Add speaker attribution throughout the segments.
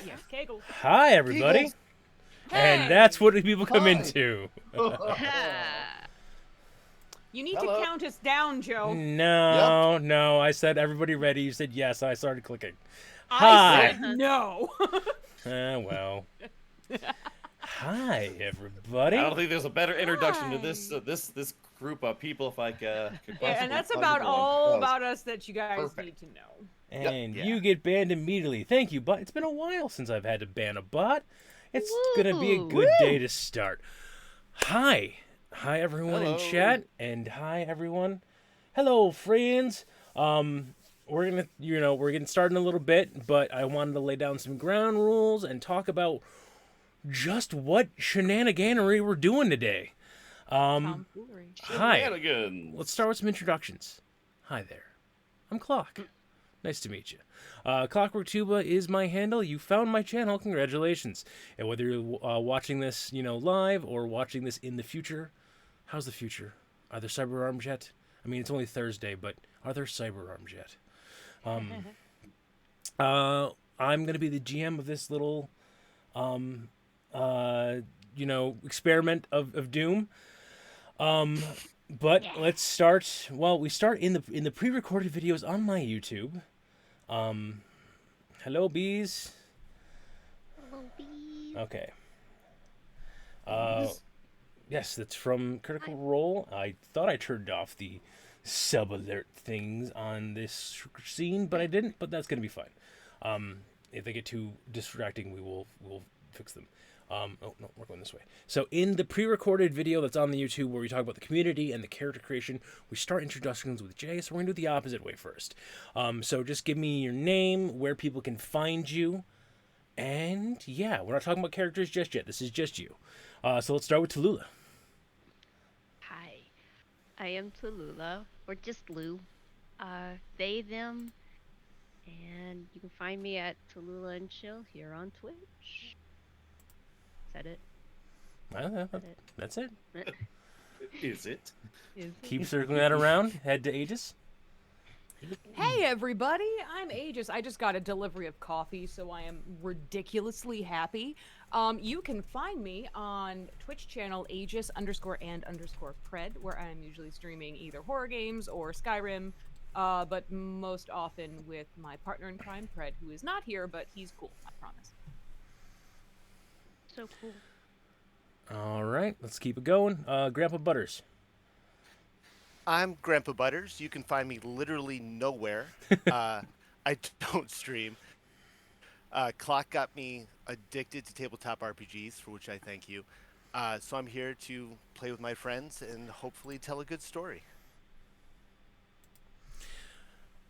Speaker 1: Yes, Kegel.
Speaker 2: Hi, everybody.
Speaker 3: Kegels.
Speaker 2: And
Speaker 1: Hey!
Speaker 2: that's what people come
Speaker 3: Hi.
Speaker 2: into.
Speaker 1: You need
Speaker 3: Hello.
Speaker 1: to count us down, Joe.
Speaker 2: No. I said everybody ready. You said yes. I started clicking.
Speaker 1: I
Speaker 2: Hi.
Speaker 1: said no.
Speaker 2: Well. Hi, everybody.
Speaker 4: I don't think there's a better introduction to
Speaker 1: Hi.
Speaker 4: this group of people if I could
Speaker 1: Yeah, and
Speaker 4: possibly
Speaker 1: that's
Speaker 4: find
Speaker 1: about
Speaker 4: one.
Speaker 1: all
Speaker 3: That was
Speaker 1: about us that you guys
Speaker 3: perfect.
Speaker 1: need to know.
Speaker 2: And
Speaker 3: Yeah.
Speaker 2: you get banned immediately. Thank you, but it's been a while since I've had to ban a bot. It's gonna be a good day to start. Hi everyone in
Speaker 3: Hello.
Speaker 2: chat, and hi everyone. Hello, friends. We're getting started in a little bit, but I wanted to lay down some ground rules and talk about just what shenaniganery we're doing today.
Speaker 1: Tomfoolery.
Speaker 2: Hi.
Speaker 4: Shenanigans.
Speaker 2: Let's start with some introductions. Hi there. I'm Clock. Nice to meet you. Clockwork Tuba is my handle. You found my channel. Congratulations. And whether you're watching this, live or watching this in the future, how's the future? Are there cyber arms yet? I mean, it's only Thursday, but are there cyber arms yet? I'm gonna be the GM of this little, experiment of doom. But let's start. Well, we start in the pre-recorded videos on my YouTube. Hello, bees. Okay. Yes, that's from Critical Role. I thought I turned off the sub alert things on this scene, but I didn't. But that's gonna be fine. If they get too distracting, we'll fix them. Oh no, we're going this way. So in the pre-recorded video that's on the YouTube where we talk about the community and the character creation, we start introductions with Jay. So we're gonna do the opposite way first. So just give me your name, where people can find you, and yeah, we're not talking about characters just yet. This is just you. So let's start with Tellulah.
Speaker 5: Hi, I am Tellulah, or just Lou. They, them, and you can find me at Tellulah and Chill here on Twitch. Is that it?
Speaker 2: That's it.
Speaker 4: Is it?
Speaker 2: Keep circling that around. Head to Aegis.
Speaker 1: Hey everybody, I'm Aegis. I just got a delivery of coffee, so I am ridiculously happy. You can find me on Twitch channel Aegis_and_Pred, where I'm usually streaming either horror games or Skyrim, but most often with my partner in crime, Pred, who is not here, but he's cool, I promise.
Speaker 5: So cool.
Speaker 2: All right, let's keep it going. Grandpa Butters.
Speaker 3: I'm Grandpa Butters. You can find me literally nowhere. I don't stream. Clock got me addicted to tabletop RPGs, for which I thank you. So I'm here to play with my friends and hopefully tell a good story.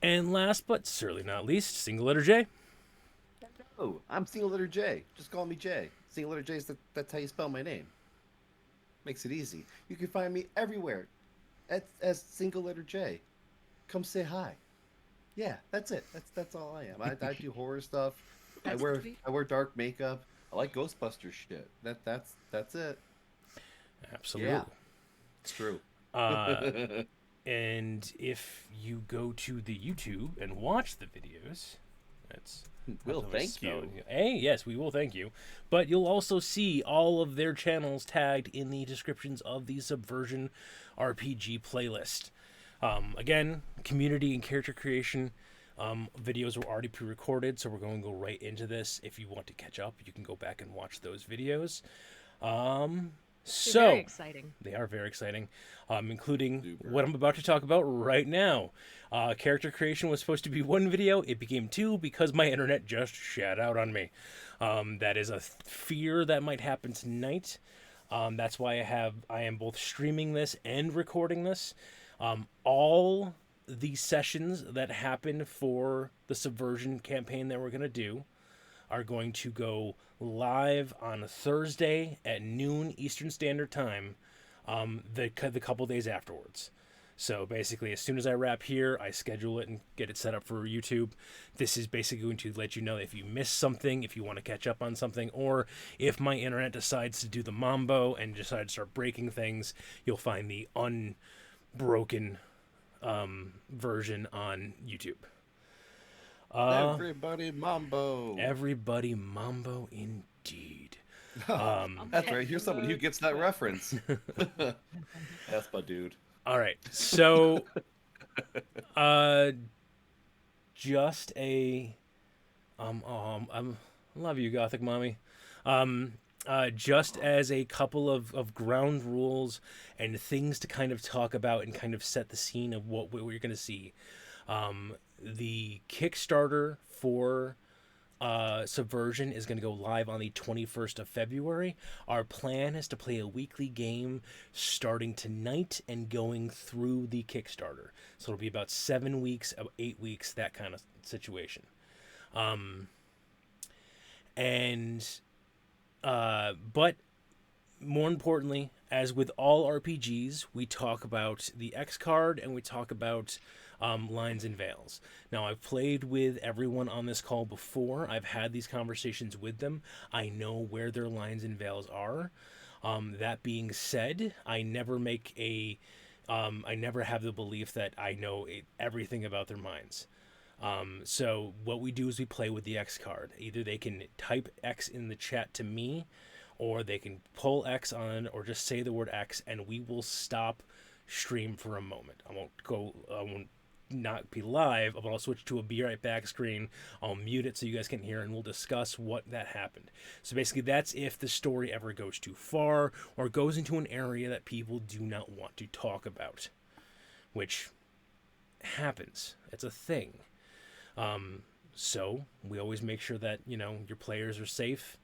Speaker 2: And last but certainly not least, SingleletterJ.
Speaker 6: Oh, I'm SingleletterJ. Just call me Jay. SingleletterJ is that's how you spell my name. Makes it easy. You can find me everywhere as SingleletterJ. Come say hi. Yeah, that's it. That's all I am. I do horror stuff. I wear dark makeup. I like Ghostbuster shit. That's it.
Speaker 2: Absolutely.
Speaker 6: Yeah. It's true.
Speaker 2: And if you go to the YouTube and watch the videos, that's
Speaker 6: Will, thank you.
Speaker 2: Hey, yes, we will thank you. But you'll also see all of their channels tagged in the descriptions of the Subversion RPG playlist. Again, community and character creation videos were already pre-recorded, so we're going to go right into this. If you want to catch up, you can go back and watch those videos.
Speaker 1: They're very exciting.
Speaker 2: They are very exciting, including what I'm about to talk about right now. Character creation was supposed to be one video. It became two because my internet just shat out on me. That is a fear that might happen tonight. That's why I am both streaming this and recording this. All the sessions that happen for the Subversion campaign that we're going to do are going to go live on a Thursday at noon Eastern Standard Time, the couple days afterwards. So basically, as soon as I wrap here, I schedule it and get it set up for YouTube. This is basically going to let you know if you miss something, if you want to catch up on something, or if my internet decides to do the mambo and decide to start breaking things, you'll find the unbroken version on YouTube.
Speaker 6: Everybody mambo.
Speaker 2: Everybody mambo indeed.
Speaker 6: That's right. Here's someone who gets that reference. That's my dude.
Speaker 2: All right. So, just a, I love you, Gothic Mommy. Just as a couple of ground rules and things to kind of talk about and kind of set the scene of what you're going to see. The Kickstarter for Subversion is going to go live on the 21st of February. Our plan is to play a weekly game starting tonight and going through the Kickstarter. So it'll be about 7 weeks, 8 weeks, that kind of situation. But more importantly, as with all RPGs, we talk about the X card and we talk about lines and veils. Now, I've played with everyone on this call before. I've had these conversations with them. I know where their lines and veils are. That being said, I never have the belief that I know everything about their minds. So what we do is we play with the X card. Either they can type X in the chat to me, or they can pull X on, or just say the word X, and we will stop stream for a moment. I won't not be live, but I'll switch to a be right back screen. I'll mute it so you guys can hear, and we'll discuss what that happened. So basically, that's if the story ever goes too far or goes into an area that people do not want to talk about, which happens. It's a thing. So we always make sure that, your players are safe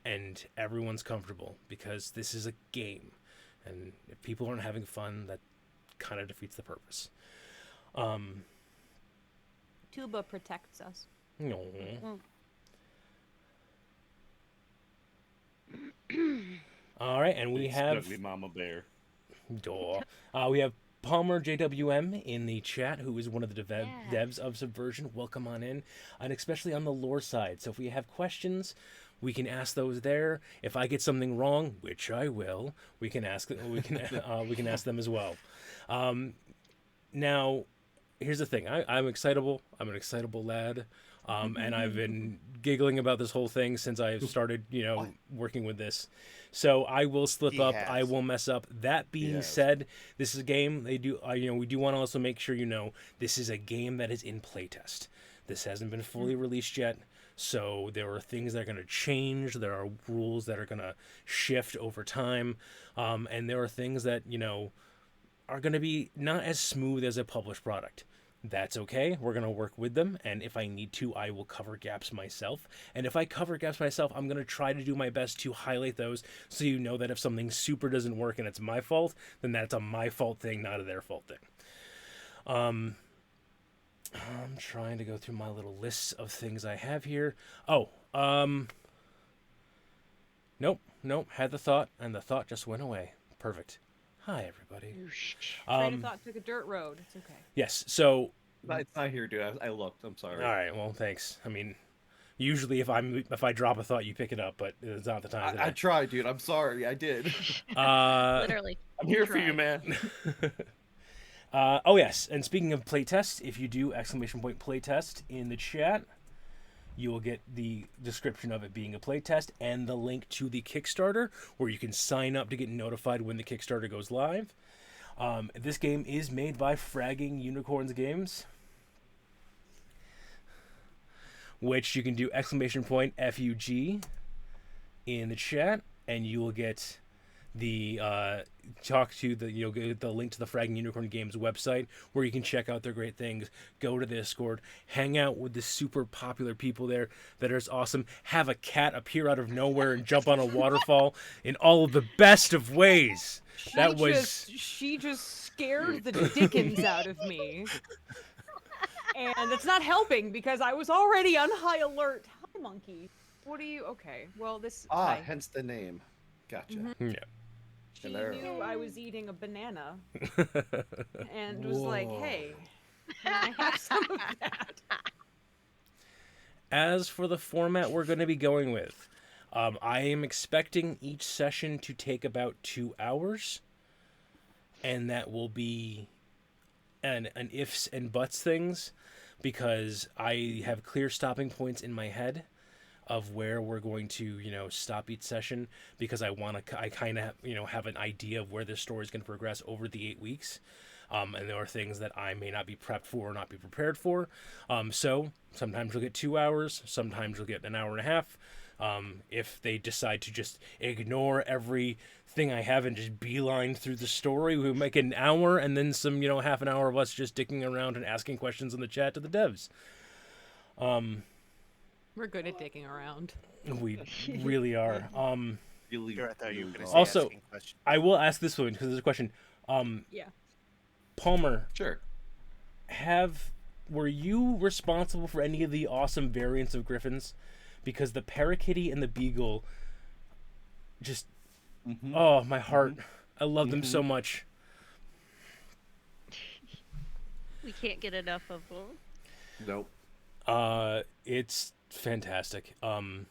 Speaker 2: and everyone's comfortable, because this is a game. And if people aren't having fun, that kind of defeats the purpose.
Speaker 1: Tuba protects us.
Speaker 2: No. All right, and we have
Speaker 4: Ugly Mama Bear.
Speaker 2: we have Palmer JWM in the chat, who is one of the devs of Subversion. Welcome on in, and especially on the lore side. So if we have questions, we can ask those there. If I get something wrong, which I will, we can ask ask them as well. Now, here's the thing. I'm excitable. I'm an excitable lad. And I've been giggling about this whole thing since I started, working with this. So I will slip up. I will mess up. That being said, this is a game. We do want to also make sure this is a game that is in playtest. This hasn't been fully released yet. So there are things that are going to change. There are rules that are going to shift over time. And there are things that, are going to be not as smooth as a published product. That's okay. We're going to work with them. And if I need to, I will cover gaps myself. And if I cover gaps myself, I'm going to try to do my best to highlight those so you know that if something super doesn't work and it's my fault, then that's a my fault thing, not a their fault thing. I'm trying to go through my little lists of things I have here. Nope. Had the thought, and the thought just went away. Perfect. Hi, everybody.
Speaker 1: Train of thought took a dirt road. It's okay.
Speaker 2: Yes, so...
Speaker 6: It's not here, dude. I looked. I'm sorry.
Speaker 2: All right, well, thanks. I mean, usually if I drop a thought, you pick it up, but it's not the time today.
Speaker 6: I tried, dude. I'm sorry. I did.
Speaker 5: Literally.
Speaker 4: I'm here for you, man.
Speaker 2: Oh, yes, and speaking of playtest, if you do ! Playtest in the chat, you will get the description of it being a playtest and the link to the Kickstarter, where you can sign up to get notified when the Kickstarter goes live. This game is made by Fraggin Unicorns Games, which you can do ! FUG in the chat, and you will get the you'll get the link to the Fraggin Unicorn Games website, where you can check out their great things, go to the Discord, hang out with the super popular people there that are awesome, have a cat appear out of nowhere and jump on a waterfall in all of the best of ways.
Speaker 1: She just scared the dickens out of me. And it's not helping because I was already on high alert. Hi, monkey. What are you? Okay. Well, hi.
Speaker 6: Hence the name. Gotcha.
Speaker 2: Mm-hmm. Yeah.
Speaker 1: She knew I was eating a banana and was like, hey, can I have some of that?
Speaker 2: As for the format we're going to be going with, I am expecting each session to take about 2 hours, and that will be an ifs and buts things. because I have clear stopping points in my head of where we're going to, stop each session, because I kind of, have an idea of where this story is going to progress over the 8 weeks. And there are things that I may not be prepped for or not be prepared for. So sometimes you'll get 2 hours, sometimes you'll get an hour and a half. If they decide to just ignore everything I have and just beeline through the story, we make an hour and then some, half an hour of us just dicking around and asking questions in the chat to the devs.
Speaker 1: We're good at digging around.
Speaker 2: We really are.
Speaker 6: Really,
Speaker 3: Sure, I thought you were going to say
Speaker 2: Also,
Speaker 3: asking questions.
Speaker 2: I will ask this one because there's a question.
Speaker 1: Yeah.
Speaker 2: Palmer,
Speaker 6: sure.
Speaker 2: were you responsible for any of the awesome variants of griffins? Because the Parakeety and the Beagle, just oh, my heart! I love them so much.
Speaker 5: We can't get enough of them.
Speaker 6: Nope.
Speaker 2: It's fantastic.
Speaker 6: Did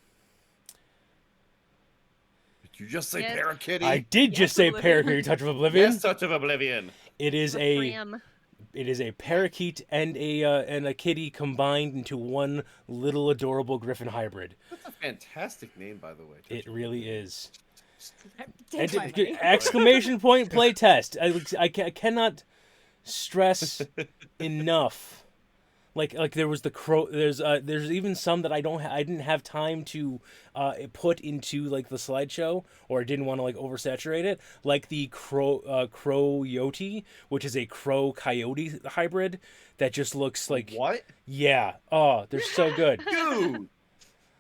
Speaker 6: you just say
Speaker 5: Yes.
Speaker 6: Parakeety?
Speaker 2: I did just say
Speaker 1: Oblivion.
Speaker 2: Parakeety, Touch of Oblivion.
Speaker 6: Yes, Touch of Oblivion.
Speaker 2: It is
Speaker 5: Ram.
Speaker 2: It is a parakeet and a kitty combined into one little adorable griffin hybrid.
Speaker 6: That's a fantastic name, by the way. Touch
Speaker 2: It really is.
Speaker 1: Take my money.
Speaker 2: Exclamation point play test. I cannot stress enough. Like there was the crow. There's even some that I didn't have time to put into like the slideshow, or I didn't want to like oversaturate it. Like the crow-yote, which is a crow-coyote hybrid that just looks like
Speaker 6: What?
Speaker 2: Yeah. Oh, they're so good.
Speaker 6: Dude!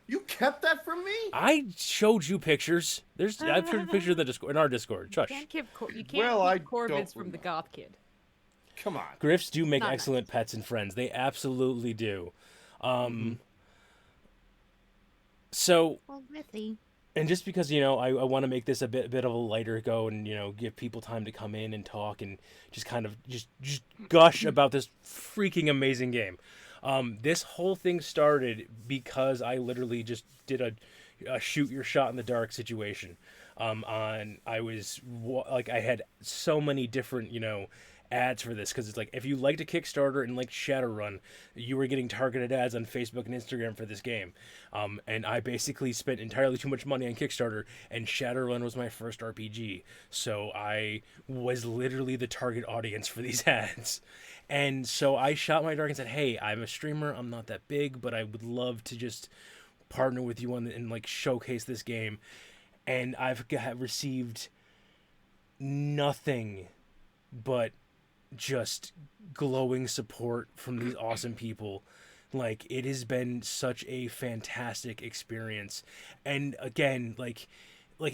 Speaker 6: You kept that from me?
Speaker 2: I showed you pictures. I've showed pictures in our Discord. Shush.
Speaker 1: You can't keep
Speaker 6: Well, I
Speaker 1: keep Corvids
Speaker 6: don't
Speaker 1: from the
Speaker 6: remember.
Speaker 1: goth kid.
Speaker 6: Come on.
Speaker 2: Griffs do make
Speaker 1: Not
Speaker 2: excellent pets and friends. They absolutely do. So,
Speaker 5: Well, really.
Speaker 2: and just because, I want to make this a bit of a lighter go and, give people time to come in and talk and just kind of just gush about this freaking amazing game. This whole thing started because I literally just did a shoot your shot in the dark situation. I had so many different, ads for this, because it's like, if you liked a Kickstarter and liked Shadowrun, you were getting targeted ads on Facebook and Instagram for this game. And I basically spent entirely too much money on Kickstarter, and Shadowrun was my first RPG. So I was literally the target audience for these ads. And so I shot my dark and said, hey, I'm a streamer, I'm not that big, but I would love to just partner with you and like showcase this game. And I've received nothing but just glowing support from these awesome people. Like, it has been such a fantastic experience. And again, like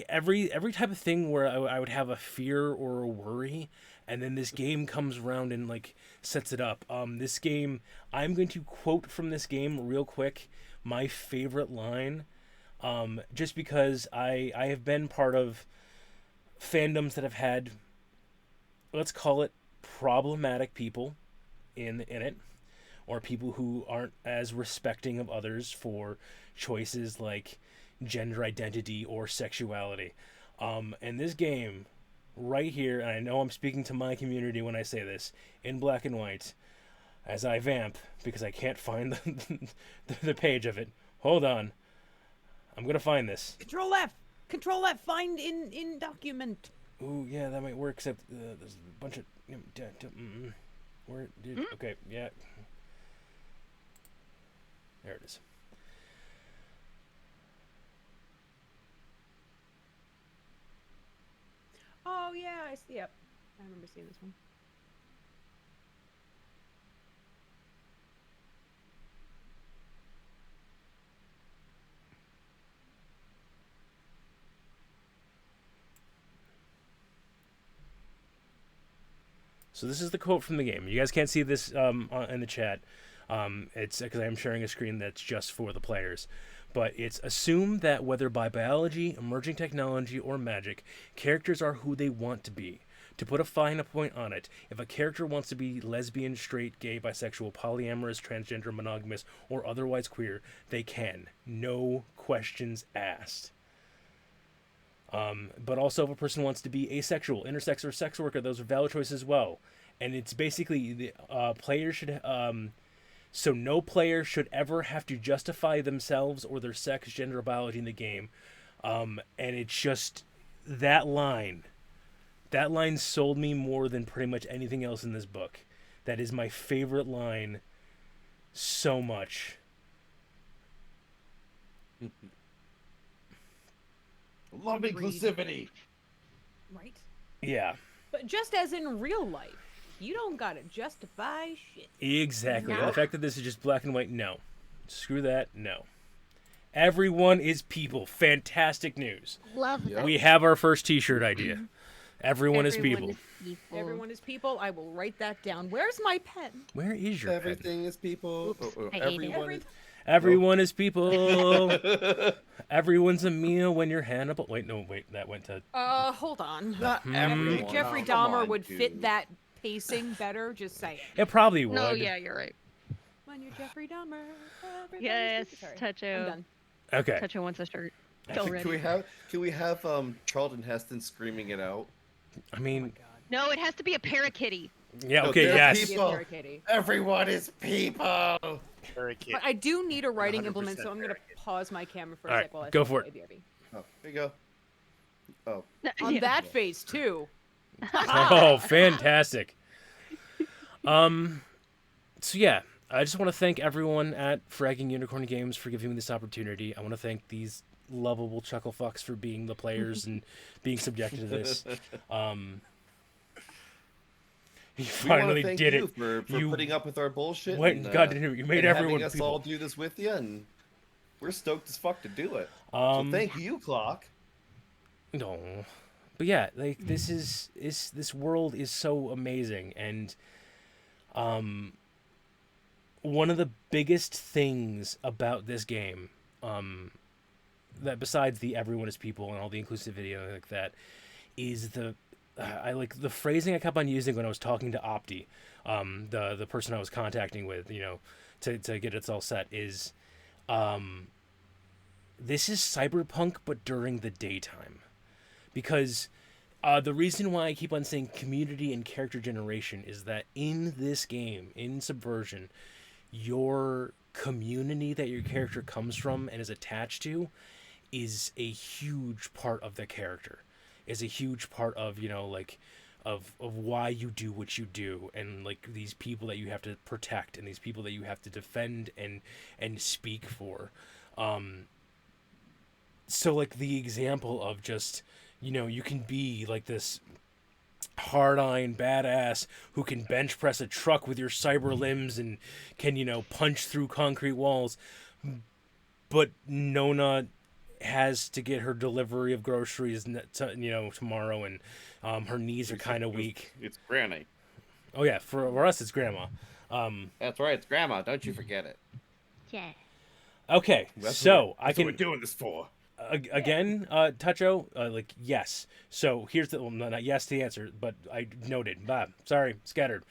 Speaker 2: every type of thing where I would have a fear or a worry, and then this game comes around and like sets it up. This game, I'm going to quote from this game real quick my favorite line, just because I have been part of fandoms that have had, let's call it, problematic people in it, or people who aren't as respecting of others for choices like gender identity or sexuality. And this game right here, and I know I'm speaking to my community when I say this, in black and white, as I vamp because I can't find the page of it. Hold on, I'm gonna find this.
Speaker 1: Control F, find in document.
Speaker 2: Ooh, yeah, that might work, except there's a bunch of... Where, dude? Okay, yeah. There it is.
Speaker 1: Oh yeah, I see. Yep, I remember seeing this one.
Speaker 2: So this is the quote from the game. You guys can't see this in the chat. It's because I'm sharing a screen that's just for the players. But it's assume that whether by biology, emerging technology, or magic, characters are who they want to be. To put a fine point on it, if a character wants to be lesbian, straight, gay, bisexual, polyamorous, transgender, monogamous, or otherwise queer, they can. No questions asked. But also if a person wants to be asexual, intersex, or sex worker, those are valid choices as well. And it's basically the players should So no player should ever have to justify themselves or their sex, gender, or biology in the game. And it's just that line. That line sold me more than pretty much anything else in this book. That is my favorite line so much.
Speaker 6: Love inclusivity.
Speaker 1: Right?
Speaker 2: Yeah.
Speaker 1: But just as in real life, you don't gotta justify shit.
Speaker 2: Exactly.
Speaker 5: No.
Speaker 2: And the fact that this is just black and white, no. Screw that, no. Everyone is people. Fantastic news.
Speaker 5: Love
Speaker 6: Yep.
Speaker 5: that.
Speaker 2: We have our first t-shirt idea. Everyone is people.
Speaker 5: people.
Speaker 1: Everyone is people. I will write that down. Where's my pen?
Speaker 2: Where is your pen?
Speaker 6: Everything is people.
Speaker 5: Oops, I ate it.
Speaker 6: Everyone is...
Speaker 2: Everyone is people. Everyone's a meal when you're Hannibal. Wait, that went to...
Speaker 1: Hold on.
Speaker 6: Not everyone.
Speaker 1: Jeffrey
Speaker 6: Oh, come
Speaker 1: Dahmer
Speaker 6: on,
Speaker 1: would
Speaker 6: dude.
Speaker 1: fit that pacing better, just saying.
Speaker 2: It probably would.
Speaker 5: No, yeah, you're right.
Speaker 1: When you're Jeffrey Dahmer. everybody's
Speaker 5: Yes,
Speaker 1: people. Sorry, I'm
Speaker 5: Tacho.
Speaker 1: done.
Speaker 2: Okay.
Speaker 5: Tacho wants a shirt. Don't
Speaker 6: Can we
Speaker 5: ready.
Speaker 6: have Charlton Heston screaming it out?
Speaker 2: I mean,
Speaker 5: No, it has to be a parakitty.
Speaker 2: yeah,
Speaker 6: No,
Speaker 2: okay,
Speaker 6: they're
Speaker 2: yes.
Speaker 6: people.
Speaker 1: Be a Kitty.
Speaker 6: Everyone is people.
Speaker 3: Hurricane.
Speaker 1: But I do need a writing
Speaker 3: 100%
Speaker 1: implement, so I'm gonna
Speaker 3: American.
Speaker 1: pause my camera for a
Speaker 2: Alright,
Speaker 1: sec while I
Speaker 2: go
Speaker 1: say
Speaker 2: for it.
Speaker 1: BRB.
Speaker 6: Oh, there you go. Oh,
Speaker 1: On
Speaker 5: Yeah.
Speaker 1: that face too.
Speaker 2: Oh, fantastic. So yeah, I just want to thank everyone at Fraggin Unicorn Games for giving me this opportunity. I want to thank these lovable chuckle fucks for being the players and being subjected to this. You
Speaker 6: we want
Speaker 2: finally
Speaker 6: to thank
Speaker 2: did
Speaker 6: you
Speaker 2: it.
Speaker 6: for
Speaker 2: You
Speaker 6: putting up with our bullshit.
Speaker 2: went and got to do it. You made
Speaker 6: and
Speaker 2: everyone
Speaker 6: having us
Speaker 2: people.
Speaker 6: all do this with you, and we're stoked as fuck to do it.
Speaker 2: Um,
Speaker 6: So thank you, Clock.
Speaker 2: No, but yeah, like this is this world is so amazing, and one of the biggest things about this game, that besides the everyone is people and all the inclusivity and like that, is I like the phrasing I kept on using when I was talking to Opti, the person I was contacting with, to get it all set is, this is cyberpunk but during the daytime. Because the reason why I keep on saying community and character generation is that in this game, in Subversion, your community that your character comes from and is attached to is a huge part of the character. Is a huge part of, of why you do what you do, and like these people that you have to protect and these people that you have to defend and speak for. So like the example of just, you can be like this hard-eyeing badass who can bench press a truck with your cyber limbs and can, punch through concrete walls. But Nona has to get her delivery of groceries, tomorrow, and her knees are kind of weak.
Speaker 4: It's Granny.
Speaker 2: Oh yeah, for us it's Grandma.
Speaker 6: That's right, it's Grandma. Don't you forget it.
Speaker 5: Yeah.
Speaker 2: Okay,
Speaker 6: That's
Speaker 2: so
Speaker 6: what,
Speaker 2: I
Speaker 6: that's
Speaker 2: can
Speaker 6: what we're doing this for.
Speaker 2: again, Tacho, yes. So here's not yes to the answer, but I noted. Sorry, scattered.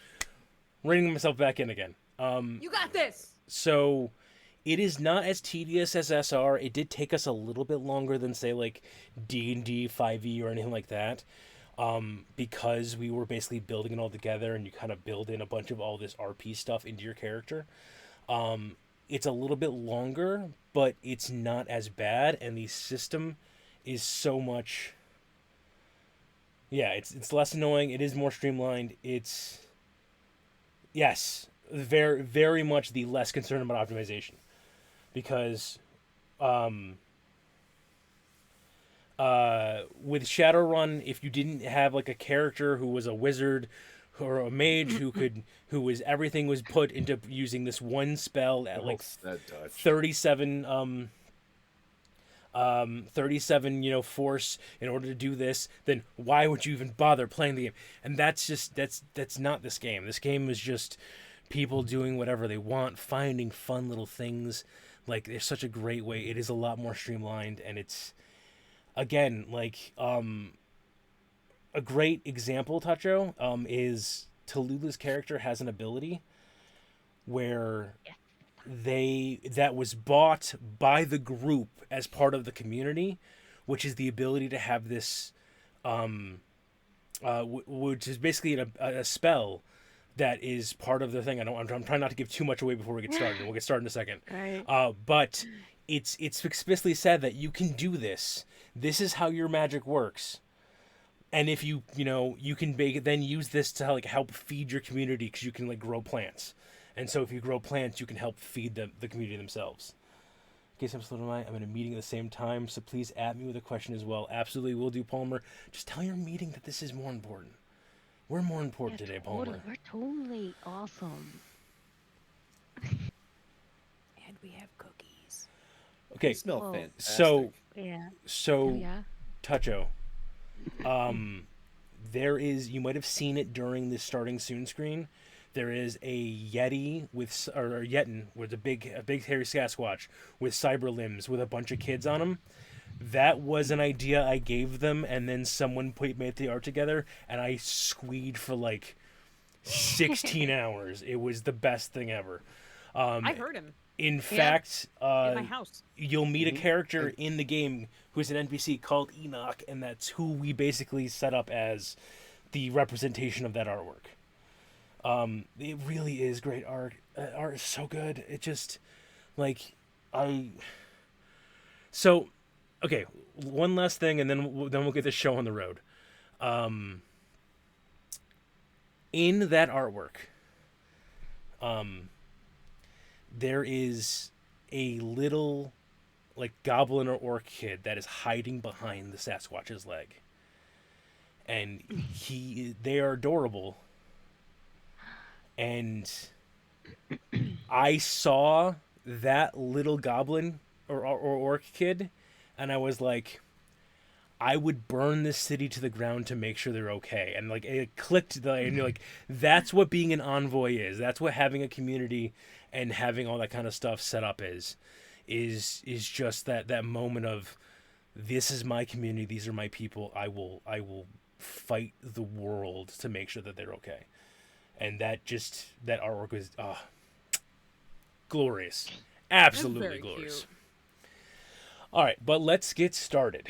Speaker 2: Reining myself back in again.
Speaker 1: You got this.
Speaker 2: So it is not as tedious as SR. It did take us a little bit longer than say like D&D 5e or anything like that. Because we were basically building it all together and you kind of build in a bunch of all this RP stuff into your character. It's a little bit longer, but it's not as bad, and the system is so much... Yeah, it's less annoying, it is more streamlined, it's... Yes, very, very much the less concerned about optimization. Because, with Shadowrun, if you didn't have like a character who was a wizard or a mage everything was put into using this one spell at like 37 force in order to do this, then why would you even bother playing the game? And that's not this game. This game is just people doing whatever they want, finding fun little things. Like, there's such a great way. It is a lot more streamlined, and it's, again, like, a great example, Tacho, is Tellulah's character has an ability where that was bought by the group as part of the community, which is the ability to have this, which is basically a spell that is part of the thing. I'm trying not to give too much away before we get started. We'll get started in a second.
Speaker 5: Right.
Speaker 2: But it's explicitly said that you can do this. This is how your magic works. And if you can then use this to like help feed your community, because you can like grow plants. And so if you grow plants, you can help feed the community themselves. In case I'm still I'm in a meeting at the same time, so please add me with a question as well. Absolutely will do, Palmer. Just tell your meeting that this is more important. We're more important today, Palmer.
Speaker 5: We're totally awesome.
Speaker 1: And we have cookies.
Speaker 2: Okay,
Speaker 6: They smell
Speaker 5: Whoa.
Speaker 6: fantastic.
Speaker 5: Yeah.
Speaker 2: so
Speaker 5: Yeah.
Speaker 2: Toucho. There is, you might have seen it during the starting soon screen. There is a Yeti or Yetin with a big hairy Sasquatch with cyber limbs with a bunch of kids on him. That was an idea I gave them, and then someone made the art together, and I squeed for like 16 hours. It was the best thing ever.
Speaker 1: I heard him
Speaker 2: In fact,
Speaker 1: in my house.
Speaker 2: you'll meet a character in the game who's an NPC called Enoch, and that's who we basically set up as the representation of that artwork. It really is great art. Art is so good. It just, like, So, okay, one last thing, and then we'll get this show on the road. In that artwork, there is a little, like, goblin or orc kid that is hiding behind the Sasquatch's leg. And they are adorable. And I saw that little goblin or orc kid, and I was like, I would burn this city to the ground to make sure they're okay. And like it clicked, and you're like, that's what being an envoy is. That's what having a community and having all that kind of stuff set up is just that moment of, this is my community, these are my people. I will fight the world to make sure that they're okay. And that artwork was glorious. Absolutely
Speaker 1: very
Speaker 2: glorious.
Speaker 1: cute.
Speaker 2: All right, but let's get started.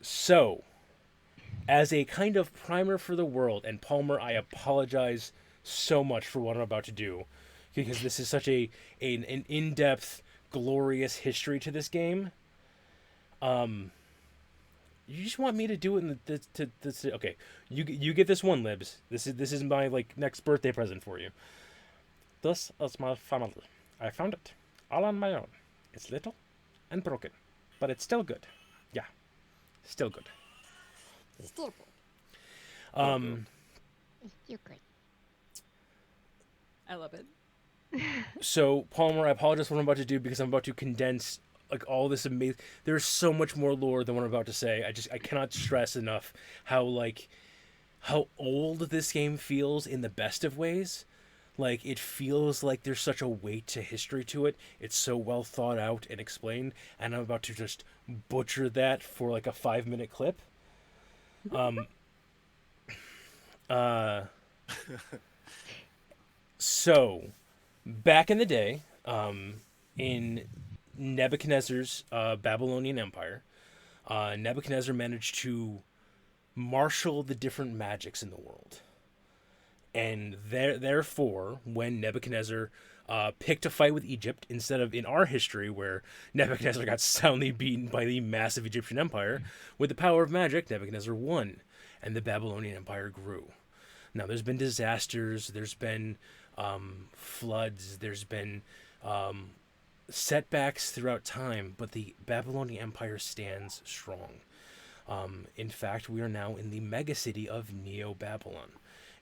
Speaker 2: So, as a kind of primer for the world, and Palmer, I apologize so much for what I'm about to do, because this is such an in-depth, glorious history to this game. You just want me to do it in the okay. You get this one, Libs. This is my like next birthday present for you. This is my family. I found it all on my own. It's little and broken, but it's still good. Yeah, still good.
Speaker 5: Still good.
Speaker 1: I love it.
Speaker 2: So Palmer, I apologize for what I'm about to do, because I'm about to condense like all this amazing. There's so much more lore than what I'm about to say. I cannot stress enough how old this game feels in the best of ways. Like, it feels like there's such a weight to history to it. It's so well thought out and explained, and I'm about to just butcher that for like a 5-minute clip. So, back in the day, in Nebuchadnezzar's Babylonian Empire, Nebuchadnezzar managed to marshal the different magics in the world. And therefore, when Nebuchadnezzar picked a fight with Egypt, instead of in our history where Nebuchadnezzar got soundly beaten by the massive Egyptian empire, with the power of magic, Nebuchadnezzar won, and the Babylonian Empire grew. Now, there's been disasters, there's been floods, there's been setbacks throughout time, but the Babylonian Empire stands strong. In fact, we are now in the megacity of Neo-Babylon.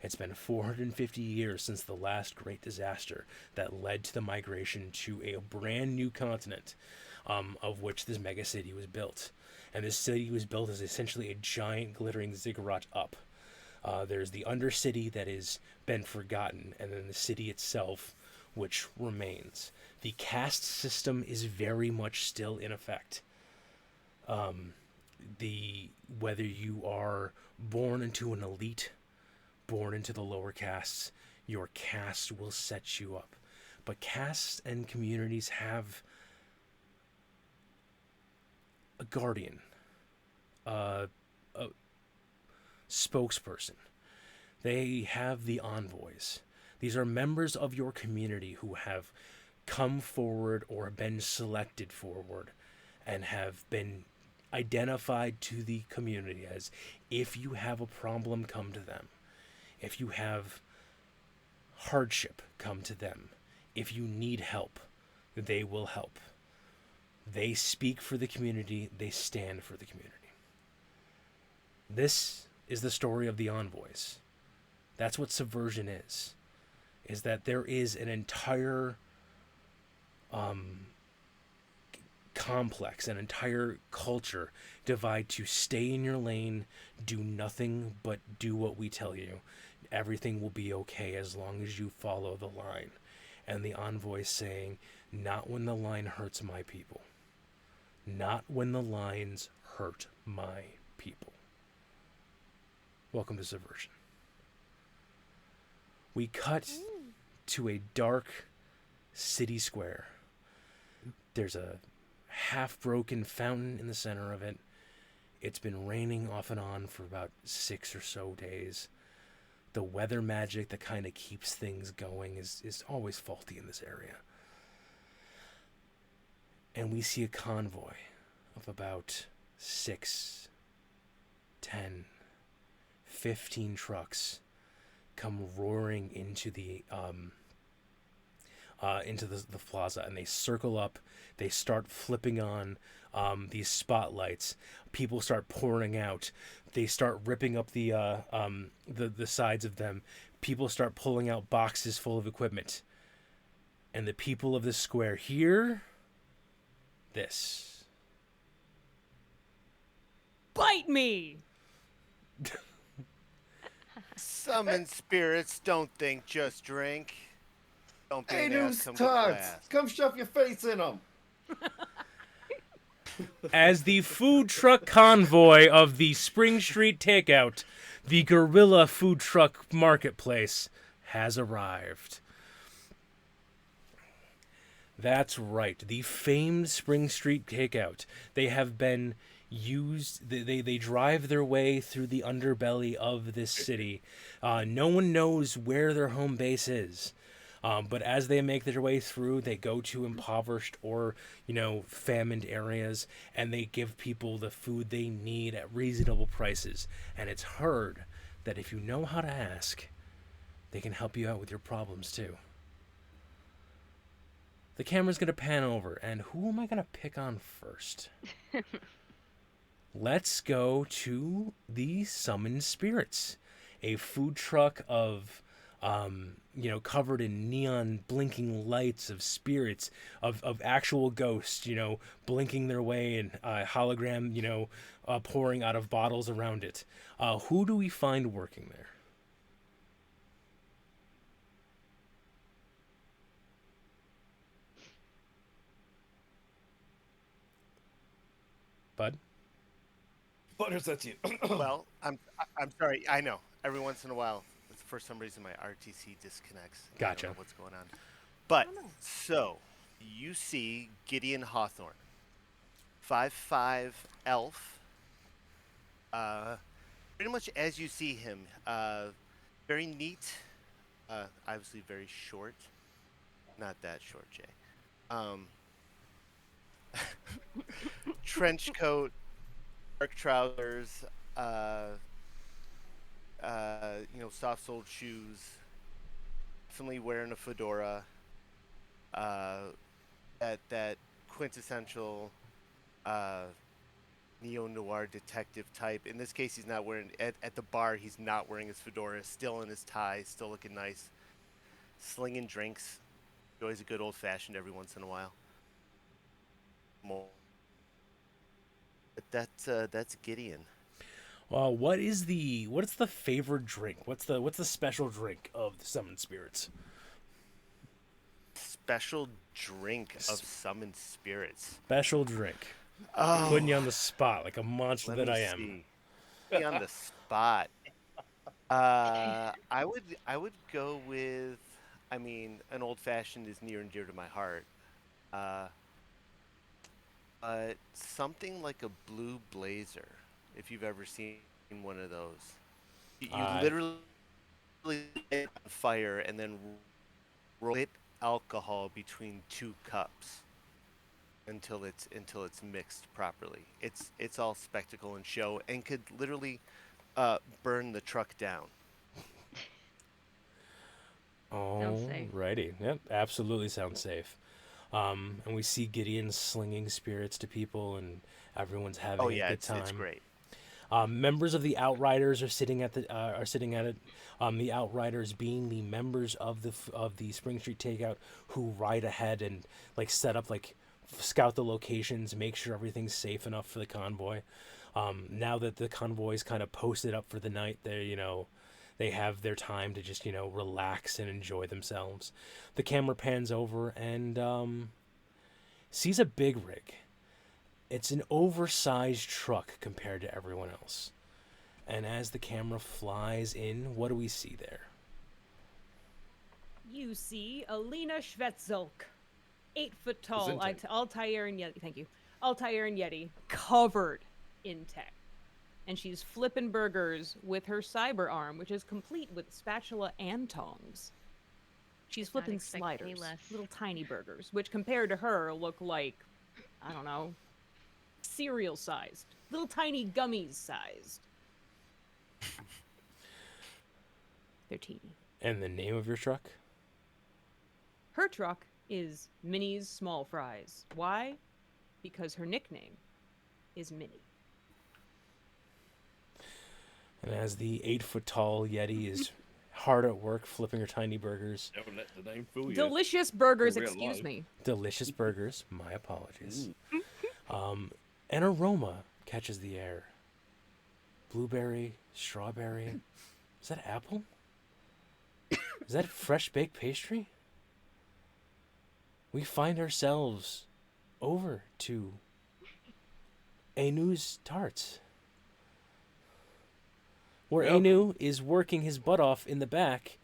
Speaker 2: It's been 450 years since the last great disaster that led to the migration to a brand new continent, of which this megacity was built. And this city was built as essentially a giant glittering ziggurat up. There's the Undercity that has been forgotten, and then the city itself, which remains. The caste system is very much still in effect. Whether you are born into an elite, born into the lower castes, your caste will set you up. But castes and communities have a guardian, a spokesperson. They have the envoys. These are members of your community who have come forward or been selected forward and have been identified to the community as, if you have a problem, come to them. If you have hardship, come to them. If you need help, they will help. They speak for the community. They stand for the community. This is the story of the envoys. That's what Subversion is that there is an entire complex, an entire culture divide to stay in your lane, do nothing but do what we tell you. Everything will be okay as long as you follow the line. And the envoy saying, not when the line hurts my people. Not when the lines hurt my people. Welcome to Subversion. We cut to a dark city square. There's a half-broken fountain in the center of it. It's been raining off and on for about 6 or so days. The weather magic that kind of keeps things going is always faulty in this area. And we see a convoy of about 6, 10, 15 trucks come roaring into the plaza, and they circle up. They start flipping on these spotlights. People start pouring out. They start ripping up the sides of them. People start pulling out boxes full of equipment. And the people of the square hear this.
Speaker 1: Bite me!
Speaker 3: Summon spirits, don't think, just drink. Don't be
Speaker 6: Hey,
Speaker 3: an
Speaker 6: news
Speaker 3: ass, come
Speaker 6: tards,
Speaker 3: get glass.
Speaker 6: come shove your face in them.
Speaker 2: As the food truck convoy of the Spring Street Takeout, the Guerrilla Food Truck Marketplace has arrived. That's right, the famed Spring Street Takeout. They have been used, they drive their way through the underbelly of this city. No one knows where their home base is. But as they make their way through, they go to impoverished or, famined areas, and they give people the food they need at reasonable prices. And it's heard that if you know how to ask, they can help you out with your problems too. The camera's going to pan over, and who am I going to pick on first? Let's go to the Summoned Spirits, a food truck of covered in neon blinking lights of spirits, of actual ghosts, blinking their way, and hologram, pouring out of bottles around it. Who do we find working there? Bud?
Speaker 6: Butters, that's you.
Speaker 3: Well, I'm sorry. I know. Every once in a while, for some reason, my RTC disconnects.
Speaker 2: Gotcha.
Speaker 3: I don't know what's going on. But so you see Gideon Hawthorne, 5'5" elf. Pretty much as you see him, very neat. Obviously very short. Not that short, Jay. Trench coat, dark trousers, soft-soled shoes, definitely wearing a fedora, that quintessential neo-noir detective type. In this case, he's not wearing, at the bar, he's not wearing his fedora, still in his tie, still looking nice, slinging drinks, enjoys a good old-fashioned every once in a while. More. But that's Gideon.
Speaker 2: Well, what's the favorite drink? What's the special drink of the Summoned Spirits?
Speaker 3: Special drink of Summoned Spirits.
Speaker 2: Special drink.
Speaker 3: Oh,
Speaker 2: Putting you on the spot like a monster that I am.
Speaker 3: See. Putting me on the spot. I would go with, an old fashioned is near and dear to my heart. But something like a blue blazer, if you've ever seen one of those. You literally light it on fire and then roll it alcohol between 2 cups until it's mixed properly. It's all spectacle and show, and could literally burn the truck down.
Speaker 5: Sounds safe.
Speaker 2: Alrighty. Yep, absolutely sounds safe. And we see Gideon slinging spirits to people, and everyone's having
Speaker 3: Oh
Speaker 2: a
Speaker 3: yeah,
Speaker 2: good
Speaker 3: it's
Speaker 2: time.
Speaker 3: it's great.
Speaker 2: Members of the Outriders are sitting at it. The Outriders being the members of the Spring Street Takeout who ride ahead and like set up, like scout the locations, make sure everything's safe enough for the convoy. Now that the convoy's kind of posted up for the night, they have their time to just relax and enjoy themselves. The camera pans over and sees a big rig. It's an oversized truck compared to everyone else. And as the camera flies in, what do we see there?
Speaker 1: You see Alina Schwetzulk, 8 foot tall,
Speaker 6: Gesundheit.
Speaker 1: Altair and Yeti. Thank you, Altair and Yeti, covered in tech, and she's flipping burgers with her cyber arm, which is complete with spatula and tongs. She's
Speaker 5: Did not
Speaker 1: flipping
Speaker 5: expect any
Speaker 1: sliders,
Speaker 5: less.
Speaker 1: little tiny burgers, which compared to her look like, I don't know, cereal sized, little tiny gummies sized. They're teeny.
Speaker 2: And the name of your truck?
Speaker 1: Her truck is Minnie's Small Fries. Why? Because her nickname is Minnie.
Speaker 2: And as the 8-foot tall Yeti is hard at work flipping her tiny burgers,
Speaker 4: Never let the name fool you.
Speaker 1: Delicious burgers,
Speaker 4: In real
Speaker 1: excuse
Speaker 4: life.
Speaker 1: me.
Speaker 2: delicious burgers, my apologies. An aroma catches the air. Blueberry, strawberry. Is that apple? Is that fresh baked pastry? We find ourselves over to Anu's Tarts, where
Speaker 4: Yep.
Speaker 2: Anu is working his butt off in the back,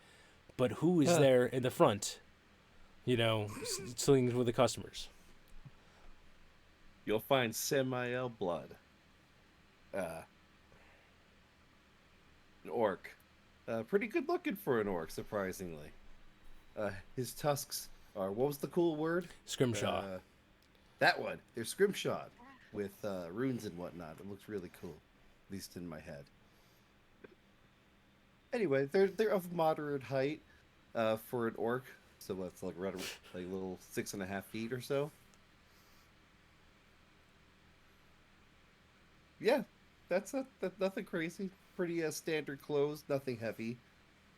Speaker 2: but who is there in the front? Slinging with the customers.
Speaker 6: You'll find Samael Blood. An orc. Pretty good looking for an orc, surprisingly. His tusks are, what was the cool word?
Speaker 2: Scrimshaw.
Speaker 6: That one. They're scrimshawed with runes and whatnot. It looks really cool, at least in my head. Anyway, they're of moderate height for an orc, so that's like right, like a little 6.5 feet or so. Yeah, that's nothing crazy. Pretty standard clothes, nothing heavy.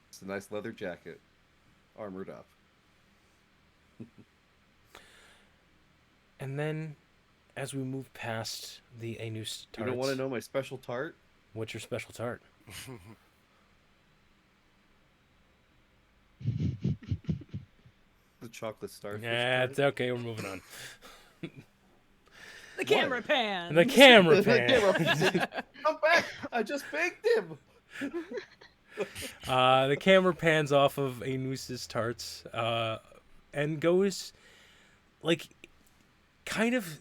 Speaker 6: It's a nice leather jacket, armored up.
Speaker 2: And then, as we move past the Anus
Speaker 6: You
Speaker 2: Tarts,
Speaker 6: don't want to know my special tart?
Speaker 2: what's your special tart?
Speaker 6: The chocolate starfish.
Speaker 2: Yeah,
Speaker 6: tart.
Speaker 2: it's okay. We're moving on.
Speaker 1: The camera pan.
Speaker 2: The camera
Speaker 6: The
Speaker 2: pan.
Speaker 6: camera- Come back! I just baked him.
Speaker 2: The camera pans off of Anus's tarts and goes, like, kind of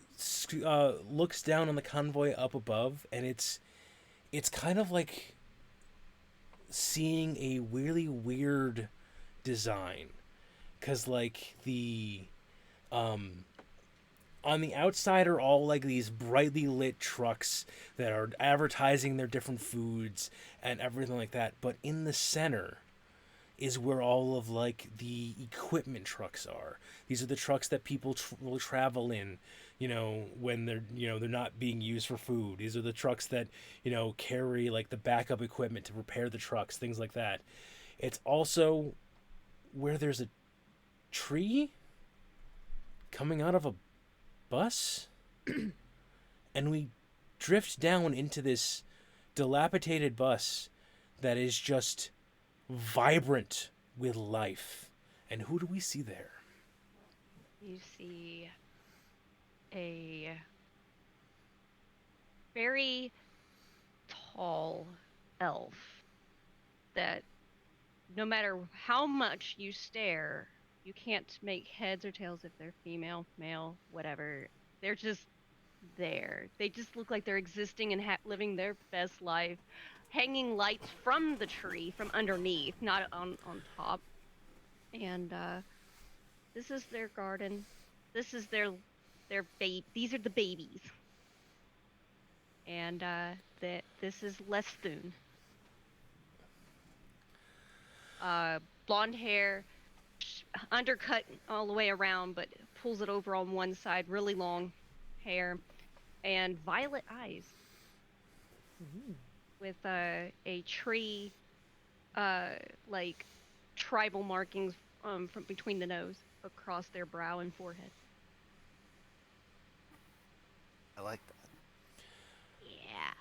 Speaker 2: looks down on the convoy up above, and it's kind of like seeing a really weird design, because like the on the outside are all like these brightly lit trucks that are advertising their different foods and everything like that. But in the center is where all of like the equipment trucks are. These are the trucks that people will travel in, when they're not being used for food. These are the trucks that, carry like the backup equipment to repair the trucks, things like that. It's also where there's a tree coming out of a bus, and we drift down into this dilapidated bus that is just vibrant with life. And who do we see there?
Speaker 5: You see a very tall elf that no matter how much you stare, you can't make heads or tails if they're female, male, whatever. They're just there. They just look like they're existing and living their best life. hanging lights from the tree, from underneath, not on top. And this is their garden. This is their these are the babies. And this is Lesthun. Blonde hair, undercut all the way around, but pulls it over on one side, really long hair, and violet eyes. With a tree, like tribal markings from between the nose across their brow and forehead.
Speaker 3: I like that.
Speaker 5: Yeah.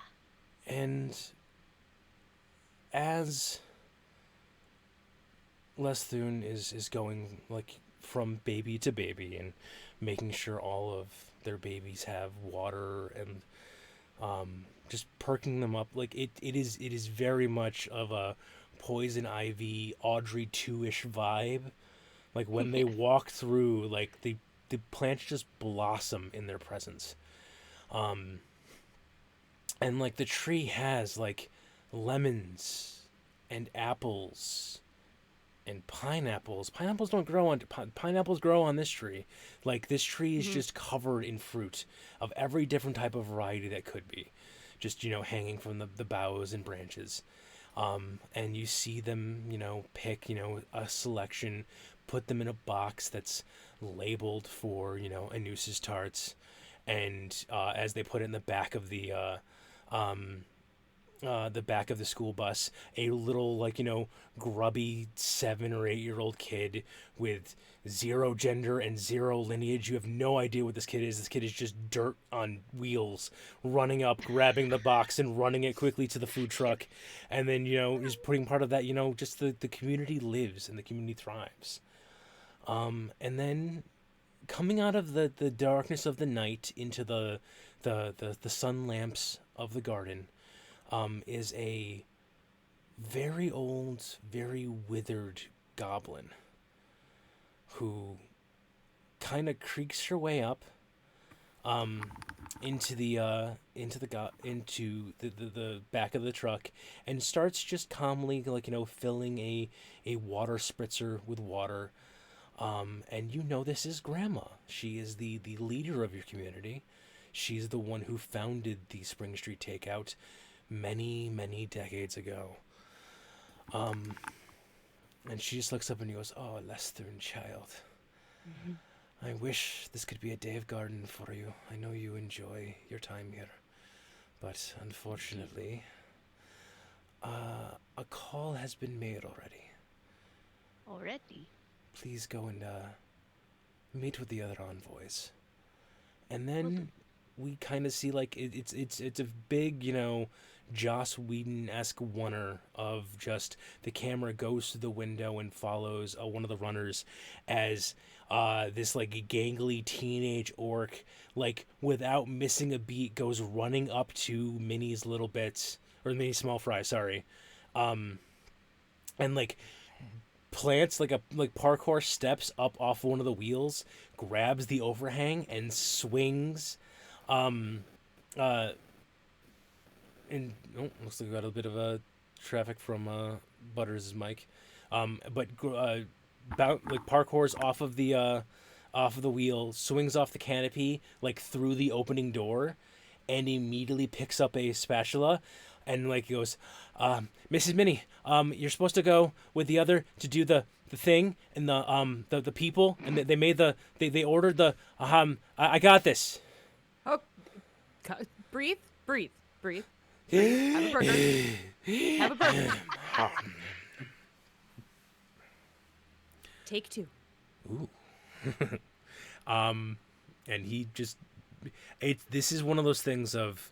Speaker 2: And as Lesthun is going like from baby to baby and making sure all of their babies have water and just perking them up, like it is very much of a Poison Ivy Audrey 2-ish vibe. Like when they walk through, like the plants just blossom in their presence. And like the tree has like lemons and apples and pineapples. Pineapples don't grow on pineapples grow on this tree. Like this tree is just covered in fruit of every different type of variety that could be, just hanging from the boughs and branches. And you see them pick a selection, put them in a box that's labeled for Anus's tarts, and as they put it in the back of the back of the school bus, a little grubby 7 or 8 year old kid with 0 gender and 0 lineage. You have no idea what this kid is. This kid is just dirt on wheels, running up, grabbing the box and running it quickly to the food truck. And then, he's putting part of that, just the community lives and the community thrives. And then coming out of the darkness of the night into the sun lamps of the garden, is a very old, very withered goblin who kind of creaks her way up into the back of the truck and starts just calmly filling a water spritzer with water. And this is Grandma. She is the leader of your community. She's the one who founded the Spring Street Takeout many, many decades ago. And she just looks up and goes, "Oh, Lesthun, child. I wish this could be a day of garden for you. I know you enjoy your time here. But unfortunately, a call has been made already.
Speaker 5: Already?
Speaker 2: Please go and meet with the other envoys." And then we kind of see it's a big, Joss Whedon-esque oneer of just the camera goes to the window and follows one of the runners as this gangly teenage orc, without missing a beat, goes running up to Minnie's little bits, or Minnie Small Fry, sorry, and plants parkour steps up off one of the wheels, grabs the overhang and swings. And looks like we got a bit of traffic from Butters' mic, but parkours off of the wheel, swings off the canopy through the opening door, and immediately picks up a spatula, and goes, "Mrs. Minnie, you're supposed to go with the other to do the thing, and the people, and they made they ordered the I got this."
Speaker 1: Oh, breathe. Have a burger. Have a burger. Take 2.
Speaker 2: Ooh. And he just this is one of those things of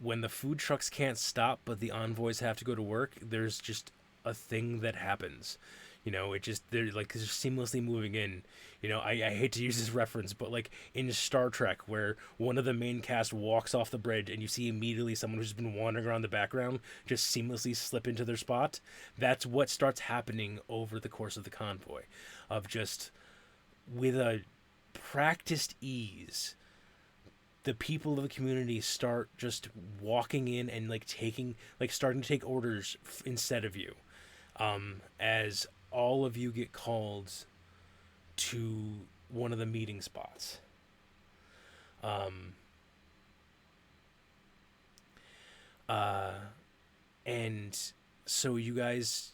Speaker 2: when the food trucks can't stop but the envoys have to go to work, there's just a thing that happens. It just they're seamlessly moving in. I hate to use this reference, but in Star Trek, where one of the main cast walks off the bridge and you see immediately someone who's been wandering around the background just seamlessly slip into their spot. That's what starts happening over the course of the convoy, of just with a practiced ease, the people of the community start just walking in and like starting to take orders instead of you, as all of you get called to one of the meeting spots. And so you guys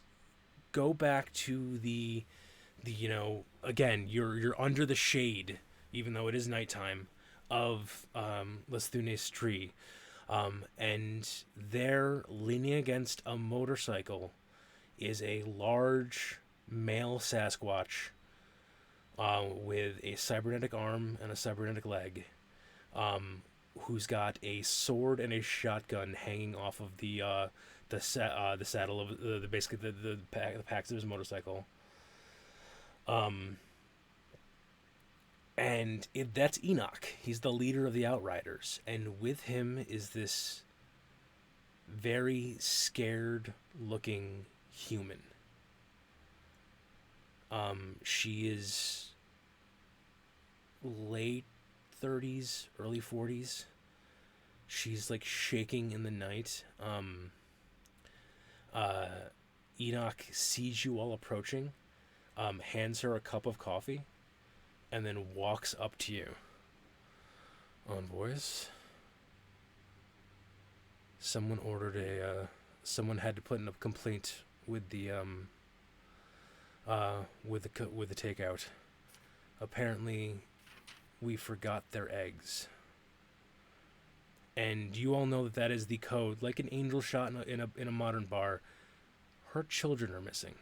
Speaker 2: go back to the again, you're under the shade, even though it is nighttime, of Lesthune's tree. And there, leaning against a motorcycle, is a large male Sasquatch with a cybernetic arm and a cybernetic leg, who's got a sword and a shotgun hanging off of the saddle of the packs of his motorcycle. And that's Enoch. He's the leader of the Outriders, and with him is this very scared-looking human. She is late 30s, early 40s. She's like shaking in the night. Enoch sees you all approaching, hands her a cup of coffee, and then walks up to you. Envoys. Someone someone had to put in a complaint with the takeout. Apparently, we forgot their eggs. And you all know that is the code, like an angel shot in a modern bar. Her children are missing.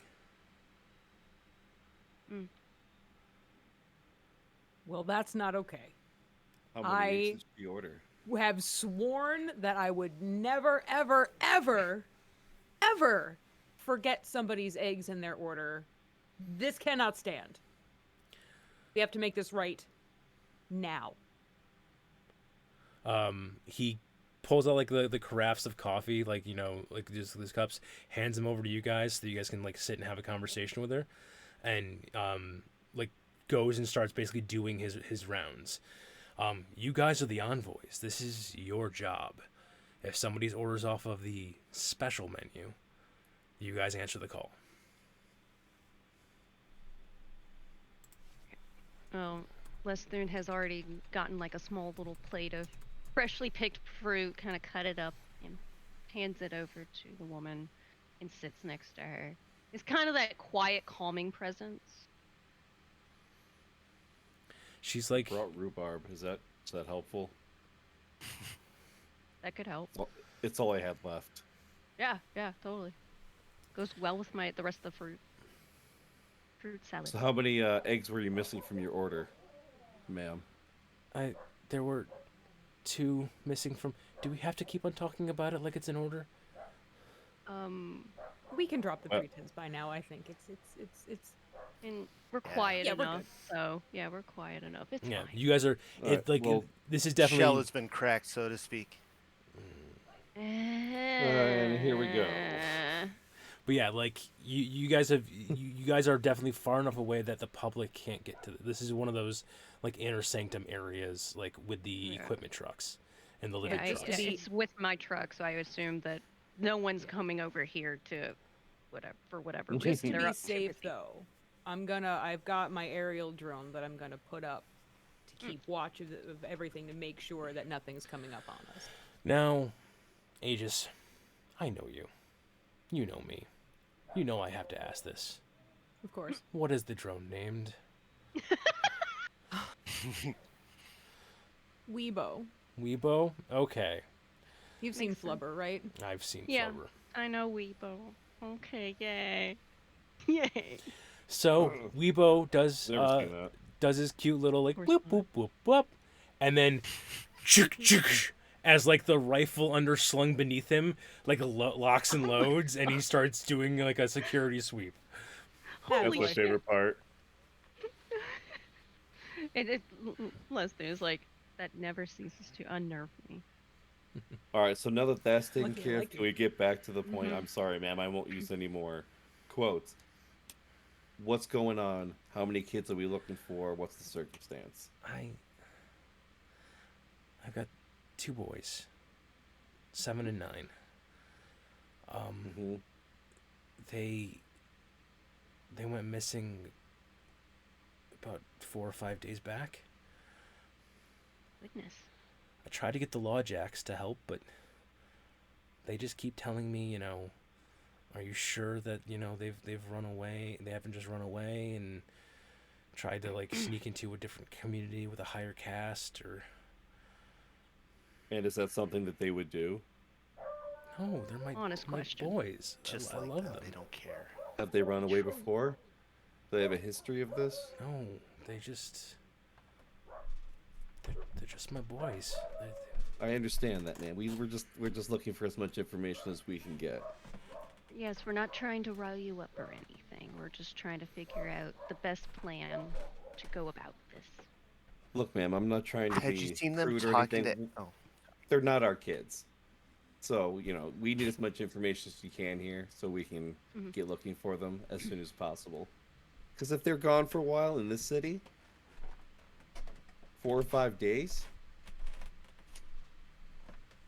Speaker 5: Mm.
Speaker 1: Well, that's not okay.
Speaker 6: How many eggs did she order?
Speaker 1: Have sworn that I would never, ever, ever, ever forget somebody's eggs in their order. This cannot stand. We have to make this right now.
Speaker 2: He pulls out like the carafes of coffee, like like just these cups, hands them over to you guys so you guys can like sit and have a conversation with her, and like goes and starts basically doing his rounds. You guys are the envoys. This is your job. If somebody's orders off of the special menu, you guys answer the call.
Speaker 5: Well, Lesthune has already gotten like a small little plate of freshly picked fruit, kind of cut it up and hands it over to the woman and sits next to her. It's kind of that quiet, calming presence.
Speaker 2: She's like,
Speaker 6: Brought rhubarb. Is that helpful?
Speaker 5: That could help.
Speaker 6: It's all I have left.
Speaker 5: Yeah, totally. Goes well with the rest of the fruit salad.
Speaker 6: So how many eggs were you missing from your order, ma'am?
Speaker 2: there were 2 missing from. Do we have to keep on talking about it like it's in order?
Speaker 1: We can drop the pretense by now. I think it's.
Speaker 5: And we're quiet
Speaker 1: Yeah, we're
Speaker 5: enough.
Speaker 1: good.
Speaker 5: So yeah, we're quiet enough. It's
Speaker 2: Yeah,
Speaker 5: fine.
Speaker 2: you guys are. This is definitely.
Speaker 3: Shell has been cracked, so to speak.
Speaker 6: And here we go.
Speaker 2: But yeah, like you guys have you guys are definitely far enough away that the public can't get to. This is one of those like inner sanctum areas, like with the equipment trucks and the litter trucks.
Speaker 5: It's with my truck, so I assume that no one's coming over here to whatever
Speaker 1: Just to
Speaker 5: reason.
Speaker 1: be safe, though, I've got my aerial drone that I'm gonna put up to keep watch of everything to make sure that nothing's coming up on us.
Speaker 2: Now, Aegis, I know you. You know me. You know I have to ask this.
Speaker 1: Of course.
Speaker 2: What is the drone named?
Speaker 1: Weebo.
Speaker 2: Weebo? Okay.
Speaker 1: You've seen
Speaker 5: Makes sense.
Speaker 1: Flubber, right?
Speaker 2: I've seen
Speaker 5: Yeah.
Speaker 2: Flubber.
Speaker 5: I know Weebo. Okay, yay. Yay.
Speaker 2: So, Weebo does
Speaker 6: Never seen that.
Speaker 2: does his cute little like
Speaker 5: course
Speaker 2: whoop
Speaker 5: not.
Speaker 2: whoop whoop whoop, and then as like the rifle underslung beneath him like locks and loads, and he starts doing like a security sweep.
Speaker 4: That's
Speaker 5: Holy
Speaker 4: my
Speaker 5: shit.
Speaker 4: favorite part.
Speaker 5: Leslie is like, that never ceases to unnerve me.
Speaker 6: All right, so now that that's taken
Speaker 1: Lucky,
Speaker 6: care of,
Speaker 1: lucky.
Speaker 6: can we get back to the point?
Speaker 5: Mhm.
Speaker 6: I'm sorry, ma'am. I won't use any more quotes. What's going on? How many kids are we looking for? What's the circumstance?
Speaker 2: I've got 2 boys, 7 and 9.
Speaker 6: Mm-hmm.
Speaker 2: They went missing about 4 or 5 days back.
Speaker 5: Goodness.
Speaker 2: I tried to get the Law Jacks to help, but they just keep telling me, you know, are you sure that, you know, they've run away? They haven't just run away and tried to like sneak into a different community with a higher caste, or
Speaker 6: And is that something that they would do?
Speaker 2: no, they're
Speaker 5: Honest
Speaker 2: my
Speaker 5: question.
Speaker 2: boys.
Speaker 3: Just
Speaker 2: I
Speaker 3: like
Speaker 2: love
Speaker 3: them,
Speaker 2: them.
Speaker 3: they don't care.
Speaker 6: Have they run away before? Do they have a history of this?
Speaker 2: No, they're just my boys.
Speaker 6: I understand that, man. We're just looking for as much information as we can get.
Speaker 5: Yes, we're not trying to rile you up or anything. We're just trying to figure out the best plan to go about this.
Speaker 6: Look, ma'am, I'm not trying to
Speaker 3: Had
Speaker 6: be
Speaker 3: you seen them
Speaker 6: crude or
Speaker 3: talking
Speaker 6: anything.
Speaker 3: to? Oh,
Speaker 6: They're not our kids. So, you know, we need as much information as we can here so we can
Speaker 5: Mhm.
Speaker 6: get looking for them as soon as possible. Because if they're gone for a while in this city, 4 or 5 days,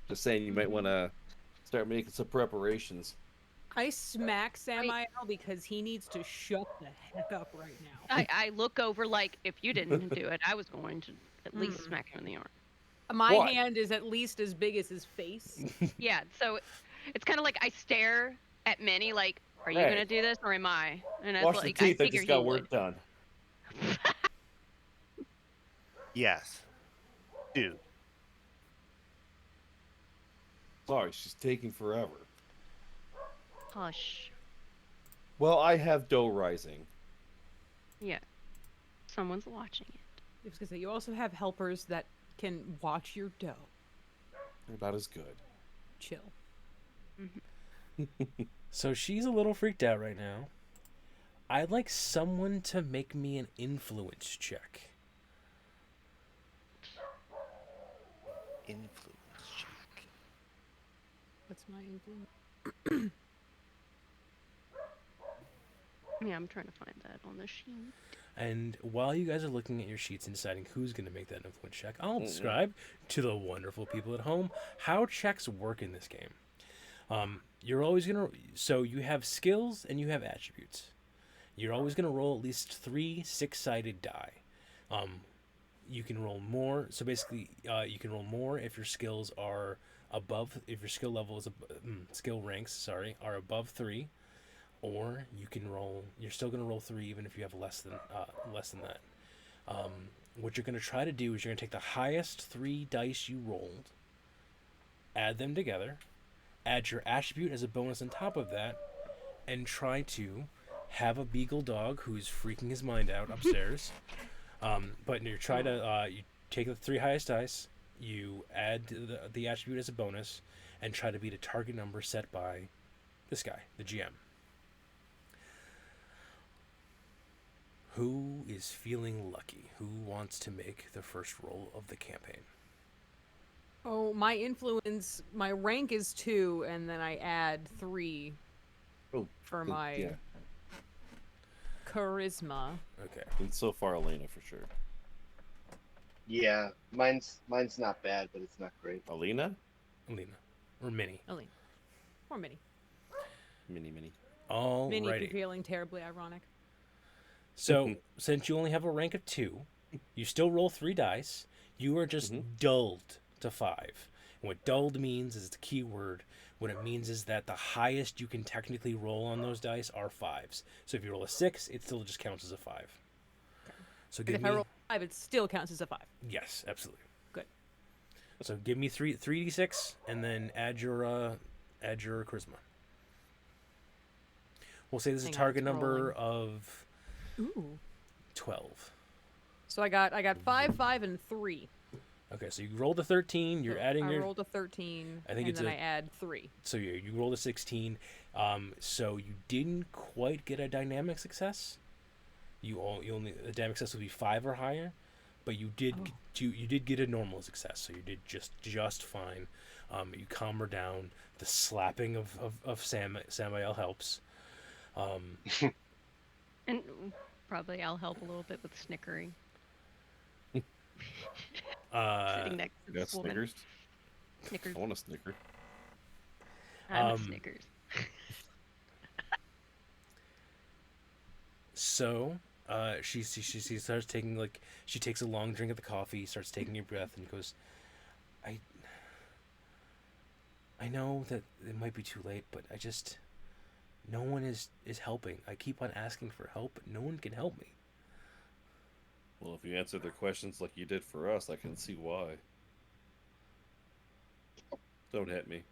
Speaker 6: just saying you might want to start making some preparations.
Speaker 1: I smack Samael because he needs to shut the heck up right now.
Speaker 5: I look over like, if you didn't do it, I was going to at least smack him in the arm.
Speaker 1: My
Speaker 6: What?
Speaker 1: hand is at least as big as his face.
Speaker 5: Yeah, so it's kind of like I stare at Minnie like, are you
Speaker 6: Hey.
Speaker 5: going to do this or am I? And
Speaker 6: Wash
Speaker 5: it's
Speaker 6: the
Speaker 5: like,
Speaker 6: teeth, I
Speaker 5: figure
Speaker 6: just got
Speaker 5: you
Speaker 6: work
Speaker 5: would.
Speaker 6: done.
Speaker 3: yes. Dude.
Speaker 6: Sorry, she's taking forever.
Speaker 5: Hush.
Speaker 6: Well, I have dough rising.
Speaker 5: Yeah. Someone's watching it.
Speaker 1: I was gonna say, you also have helpers that can watch your dough.
Speaker 6: They're about as good.
Speaker 1: Chill.
Speaker 2: So she's a little freaked out right now. I'd like someone to make me an influence check.
Speaker 3: Influence check.
Speaker 1: What's my influence?
Speaker 5: Yeah, I'm trying to find that on the sheet.
Speaker 2: And while you guys are looking at your sheets and deciding who's going to make that influence check, I'll describe to the wonderful people at home how checks work in this game. You're always going to... So you have skills and you have attributes. You're always going to roll at least 3 6-sided die. You can roll more. So basically, you can roll more if your skills are above... If your skill level is... skill ranks, sorry, are above 3. Or you can roll. You're still going to roll 3 even if you have less than that. What you're going to try to do is you're going to take the highest 3 dice you rolled, add them together, add your attribute as a bonus on top of that, and try to have a beagle dog who's freaking his mind out upstairs. But you try to you take the 3 highest dice, you add the attribute as a bonus, and try to beat a target number set by this guy, the GM. Who is feeling lucky? Who wants to make the first roll of the campaign?
Speaker 1: Oh, my influence, my rank is 2, and then I add 3
Speaker 6: Oh,
Speaker 1: for
Speaker 6: good,
Speaker 1: my
Speaker 6: yeah.
Speaker 1: charisma.
Speaker 2: Okay.
Speaker 6: And so far, Elena for sure.
Speaker 7: Yeah, mine's not bad, but it's not great.
Speaker 6: Elena?
Speaker 2: Alina. Or Minnie.
Speaker 1: Aline. Or Minnie.
Speaker 6: Mini.
Speaker 1: Minnie
Speaker 2: Alrighty.
Speaker 1: feeling terribly ironic.
Speaker 2: So, since you only have a rank of 2, you still roll 3 dice. You are just dulled to 5. And what dulled means is the key word. What it means is that the highest you can technically roll on those dice are 5s. So if you roll a 6, it still just counts as a 5. So
Speaker 1: But
Speaker 2: give
Speaker 1: if
Speaker 2: me...
Speaker 1: I roll 5, it still counts as a 5.
Speaker 2: Yes, absolutely.
Speaker 1: Good.
Speaker 2: So give me 3d6 and then add your charisma. We'll say there's a
Speaker 1: Hang on,
Speaker 2: target
Speaker 1: it's
Speaker 2: number of
Speaker 1: Ooh.
Speaker 2: 12.
Speaker 1: So I got 5, 5, and 3.
Speaker 2: Okay, so you rolled a 13. You're adding
Speaker 1: I
Speaker 2: your...
Speaker 1: rolled a 13,
Speaker 2: I think
Speaker 1: and
Speaker 2: it's
Speaker 1: then
Speaker 2: a-
Speaker 1: I add 3.
Speaker 2: So you rolled a 16. So you didn't quite get a dynamic success. You only the dynamic success would be 5 or higher, but you did you did get a normal success. So you did just fine. You calm her down. The slapping of Samael helps.
Speaker 5: And probably I'll help a little bit with snickering. Sitting next to
Speaker 6: You got
Speaker 5: this woman.
Speaker 6: Snickers?
Speaker 5: Snickers.
Speaker 6: I want a Snicker.
Speaker 5: I'm a Snickers.
Speaker 2: So, she starts taking she takes a long drink of the coffee, starts taking a breath, and goes, I know that it might be too late, but no one is helping. I keep on asking for help, but no one can help me.
Speaker 4: Well, if you answer their questions like you did for us, I can see why. Don't hit me.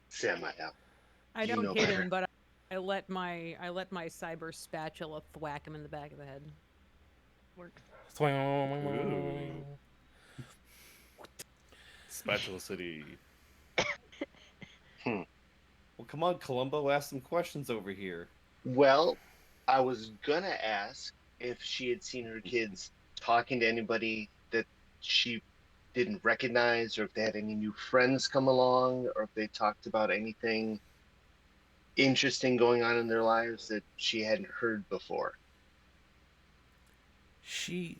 Speaker 7: Sam, I have.
Speaker 1: I
Speaker 7: You
Speaker 1: don't
Speaker 7: know
Speaker 1: hit
Speaker 7: better.
Speaker 1: him, but I let my cyber spatula thwack him in the back of the head.
Speaker 5: Works.
Speaker 4: Ooh. Spatula City.
Speaker 6: Well, come on, Columbo, ask some questions over here.
Speaker 7: Well, I was gonna ask if she had seen her kids talking to anybody that she didn't recognize, or if they had any new friends come along, or if they talked about anything interesting going on in their lives that she hadn't heard before.
Speaker 2: She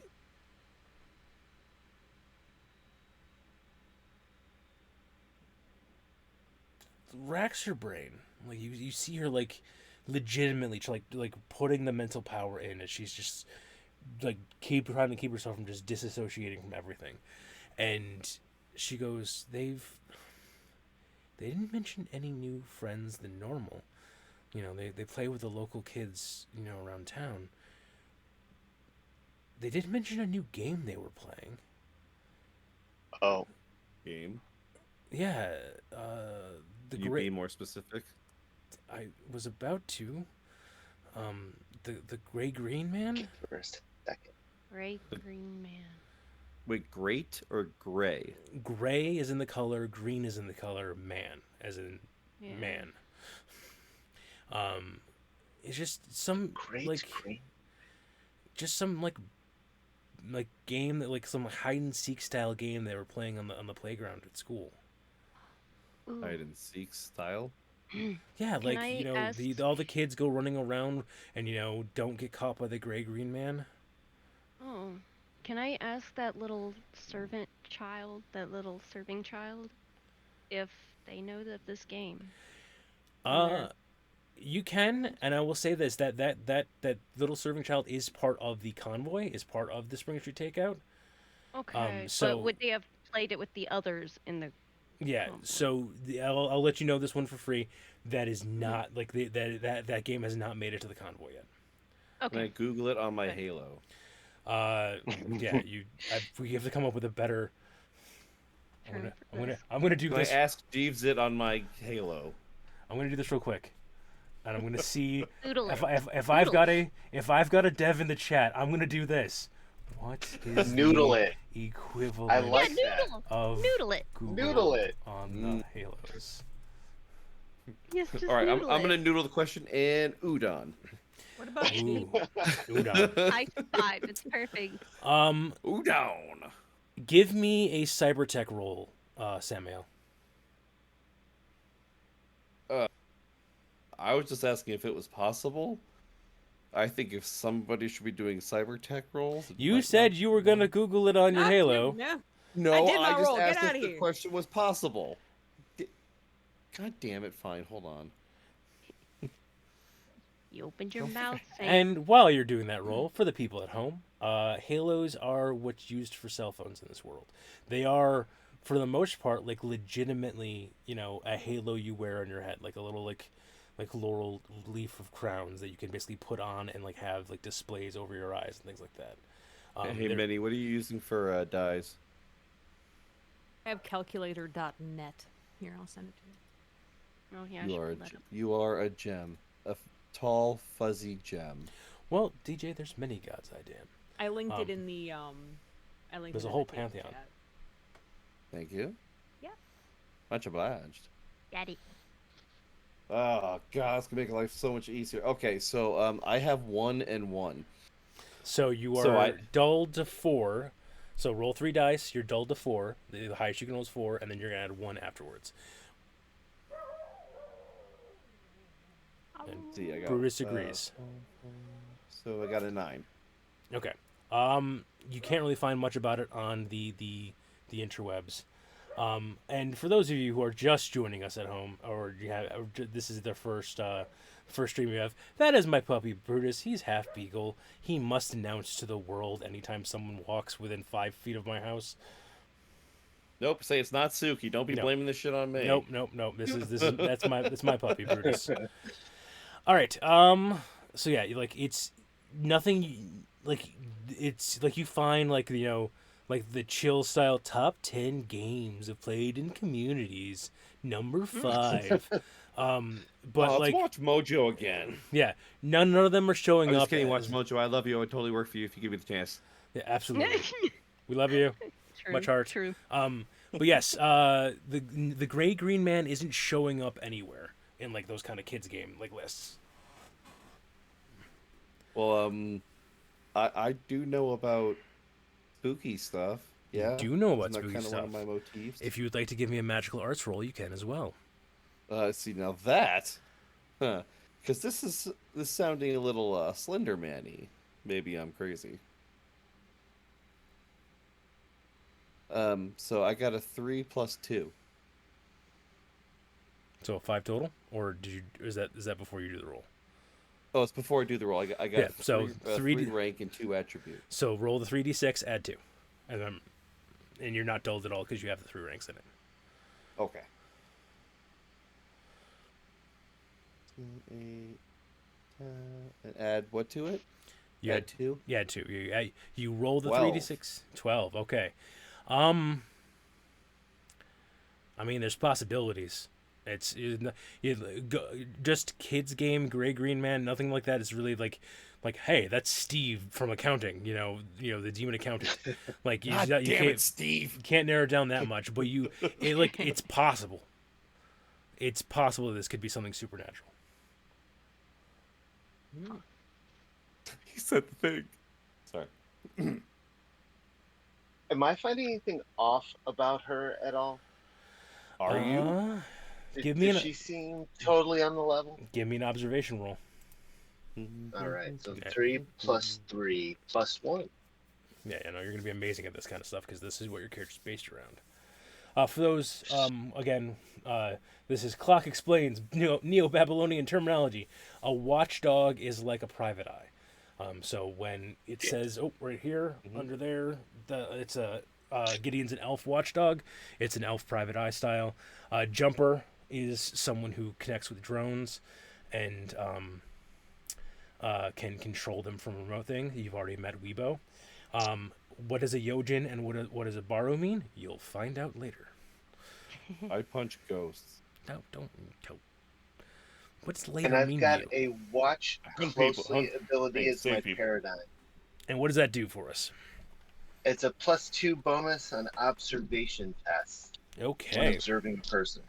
Speaker 2: racks her brain. Like you see her legitimately putting the mental power in, and she's just trying to keep herself from just disassociating from everything. And she goes, they didn't mention any new friends than normal. You know, they play with the local kids, around town. They did mention a new game they were playing.
Speaker 7: Oh,
Speaker 4: Game.
Speaker 2: Yeah,
Speaker 6: Can you be more specific?
Speaker 2: I was about to. The gray green man.
Speaker 7: for a second.
Speaker 5: Gray green man.
Speaker 6: Wait, great or gray?
Speaker 2: Gray is in the color, green is in the color, man, as in
Speaker 5: Yeah.
Speaker 2: man. It's just some
Speaker 7: Great, great.
Speaker 2: just some game that some hide and seek style game they were playing on the playground at school.
Speaker 5: Ooh.
Speaker 6: Hide and seek style?
Speaker 2: Yeah,
Speaker 5: Can I ask-
Speaker 2: all the kids go running around and don't get caught by the gray green man.
Speaker 5: Oh. Can I ask that little serving child, if they know of this game?
Speaker 2: You can, and I will say this: that little serving child is part of the convoy, is part of the Spring Street Takeout.
Speaker 5: Okay.
Speaker 2: so-
Speaker 5: but would they have played it with the others in the?
Speaker 2: Yeah,
Speaker 5: Convoy.
Speaker 2: so I'll let you know this one for free. That is not that game has not made it to the convoy yet.
Speaker 6: Can I
Speaker 5: Okay.
Speaker 6: Google it on my
Speaker 5: Good.
Speaker 6: Halo?
Speaker 2: Yeah, we have to come up with a better.
Speaker 5: Turn for this.
Speaker 2: I'm gonna do
Speaker 6: Can I
Speaker 2: this.
Speaker 6: ask Jeeves it on my Halo?
Speaker 2: I'm gonna do this real quick, and I'm gonna see
Speaker 5: Doodle it.
Speaker 2: if I've got a dev in the chat. I'm gonna do this. What is
Speaker 7: Noodle
Speaker 2: the
Speaker 7: it.
Speaker 2: equivalent
Speaker 7: I like
Speaker 5: Yeah,
Speaker 7: that.
Speaker 5: noodle.
Speaker 2: of
Speaker 5: Noodle it.
Speaker 2: Google
Speaker 7: Noodle it.
Speaker 2: on the Halos?
Speaker 5: Yes, just
Speaker 6: All right, I'm
Speaker 5: noodle it.
Speaker 6: gonna noodle the question in udon.
Speaker 1: What about
Speaker 2: Ooh,
Speaker 1: you?
Speaker 2: udon.
Speaker 5: High five. It's perfect.
Speaker 6: Udon.
Speaker 2: Give me a cybertech roll, Samuel.
Speaker 6: I was just asking if it was possible. I think if somebody should be doing cyber tech roles. it
Speaker 2: You
Speaker 6: might
Speaker 2: said
Speaker 6: not-
Speaker 2: you were gonna Google it on your
Speaker 1: Not
Speaker 2: Halo.
Speaker 1: you, yeah.
Speaker 6: No,
Speaker 1: I did my
Speaker 6: just
Speaker 1: roll. Get
Speaker 6: asked
Speaker 1: outta
Speaker 6: if the
Speaker 1: here.
Speaker 6: question was possible. God damn it! Fine, hold on.
Speaker 5: You opened your mouth.
Speaker 2: And while you're doing that roll, for the people at home, Halos are what's used for cell phones in this world. They are, for the most part, legitimately, a halo you wear on your head, like a little like laurel leaf of crowns that you can basically put on and have displays over your eyes and things like that.
Speaker 6: Hey,
Speaker 2: they're-
Speaker 6: Minnie, what are you using for dyes?
Speaker 1: I have calculator.net. Here, I'll send it to you.
Speaker 5: Oh yeah. I
Speaker 6: You
Speaker 5: should
Speaker 6: are
Speaker 5: pull that up.
Speaker 6: you are a gem, tall fuzzy gem.
Speaker 2: Well, DJ, there's many gods I damn.
Speaker 1: I linked it
Speaker 2: Um,
Speaker 1: in the I linked
Speaker 2: there's
Speaker 1: it
Speaker 2: a
Speaker 1: in
Speaker 2: whole
Speaker 1: the table
Speaker 2: pantheon.
Speaker 1: chat.
Speaker 6: Thank you.
Speaker 1: Yeah.
Speaker 6: Much obliged.
Speaker 5: Daddy.
Speaker 6: Oh god, that's gonna make life so much easier. Okay, so I have 1 and 1.
Speaker 2: So you are
Speaker 6: So I-
Speaker 2: dulled to 4. So roll 3 dice. You're dulled to 4. The highest you can roll is 4, and then you're gonna add 1 afterwards. And
Speaker 6: See, I got,
Speaker 2: Brutus agrees.
Speaker 6: so I got a 9.
Speaker 2: Okay. You can't really find much about it on the interwebs. And for those of you who are just joining us at home, or this is their first stream you have, that is my puppy Brutus. He's half beagle. He must announce to the world anytime someone walks within 5 feet of my house.
Speaker 4: Nope, say it's not Suki. Don't be
Speaker 2: No.
Speaker 4: blaming this shit on me.
Speaker 2: Nope. That's my puppy Brutus. All right. So yeah, like it's nothing. Like it's like you find like like the chill style top 10 games of played in communities, number 5. But
Speaker 4: let's watch Mojo again.
Speaker 2: Yeah, none of them are showing
Speaker 6: I'm
Speaker 2: up.
Speaker 6: just kidding. Watch Mojo. I love you. I would totally work for you if you give me the chance.
Speaker 2: Yeah, absolutely. We love you.
Speaker 5: True,
Speaker 2: Much heart.
Speaker 5: True.
Speaker 2: But yes, the gray green man isn't showing up anywhere in like those kind of kids game like lists.
Speaker 6: Well, I do know about spooky stuff. Yeah.
Speaker 2: You do know about
Speaker 6: Isn't that
Speaker 2: spooky
Speaker 6: kind of
Speaker 2: stuff.
Speaker 6: one of my motifs?
Speaker 2: If you would like to give me a magical arts roll, you can as well.
Speaker 6: See now that, because this is sounding a little Slender Man-y. Maybe I'm crazy. So I got a 3 plus 2.
Speaker 2: So 5 total, or is that before you do the roll?
Speaker 6: Oh, it's before I do the roll. I got
Speaker 2: Yeah, so
Speaker 6: 3 rank and 2 attribute.
Speaker 2: So roll the 3d6, add 2, and you're not dulled at all because you have the 3 ranks in it.
Speaker 6: Okay. 8, and add what to it?
Speaker 2: You
Speaker 6: add 2?
Speaker 2: Yeah, 2. You roll the
Speaker 6: 12.
Speaker 2: 3d6. 12. Okay. I mean, there's possibilities. It's just kids game, gray green man, nothing like that. It's really like, hey, that's Steve from accounting. The demon accountant. Like you can't,
Speaker 6: Steve.
Speaker 2: You can't narrow it down that much, but it's possible. It's possible that this could be something supernatural.
Speaker 6: He said the thing. Sorry.
Speaker 7: Am I finding anything off about her at all?
Speaker 6: Are you?
Speaker 7: Does she seem totally on the level?
Speaker 2: Give me an observation roll.
Speaker 7: All right, so 3 plus 3 plus 1.
Speaker 2: Yeah, you're going to be amazing at this kind of stuff because this is what your character's based around. For those, again, this is Clock Explains Neo-Babylonian terminology. A watchdog is like a private eye. So when it says, right here, under there, it's Gideon's an elf watchdog. It's an elf private eye style. Jumper is someone who connects with drones and can control them from a remote thing. You've already met Weibo. What is a Yojin and what does a Baru mean? You'll find out later.
Speaker 6: I punch ghosts.
Speaker 2: No, don't. What's later
Speaker 7: And I've
Speaker 2: mean
Speaker 7: got
Speaker 2: to you?
Speaker 7: a watch closely ability as my paradigm.
Speaker 2: And what does that do for us?
Speaker 7: It's a +2 bonus on observation tests. When
Speaker 2: Okay.
Speaker 7: observing a person.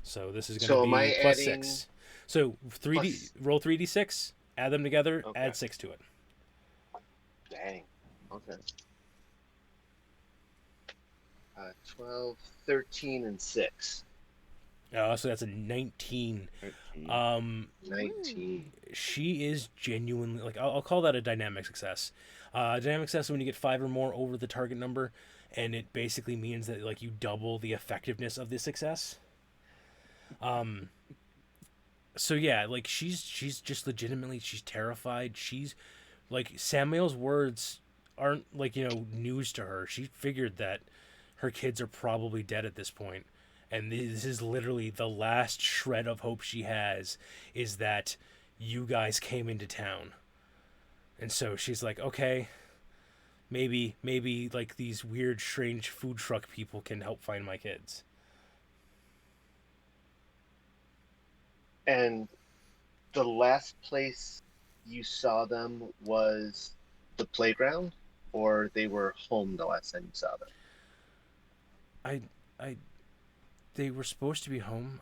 Speaker 2: So this is
Speaker 7: So
Speaker 2: going
Speaker 7: am
Speaker 2: to
Speaker 7: I
Speaker 2: be plus
Speaker 7: adding
Speaker 2: 6. So roll 3d6, add them together,
Speaker 7: Okay.
Speaker 2: add 6 to it.
Speaker 7: Dang. Okay. 12, 13, and 6.
Speaker 2: So that's a 19.
Speaker 7: 19.
Speaker 2: She is genuinely like I'll call that a dynamic success. Dynamic success is when you get 5 or more over the target number, and it basically means that like you double the effectiveness of the success. So yeah, like she's just legitimately she's terrified. She's like Samuel's words aren't like news to her. She figured that her kids are probably dead at this point. And this is literally the last shred of hope she has is that you guys came into town. And so she's like, okay, maybe like these weird, strange food truck people can help find my kids.
Speaker 7: And the last place you saw them was the playground, or they were home the last time you saw them?
Speaker 2: They were supposed to be home.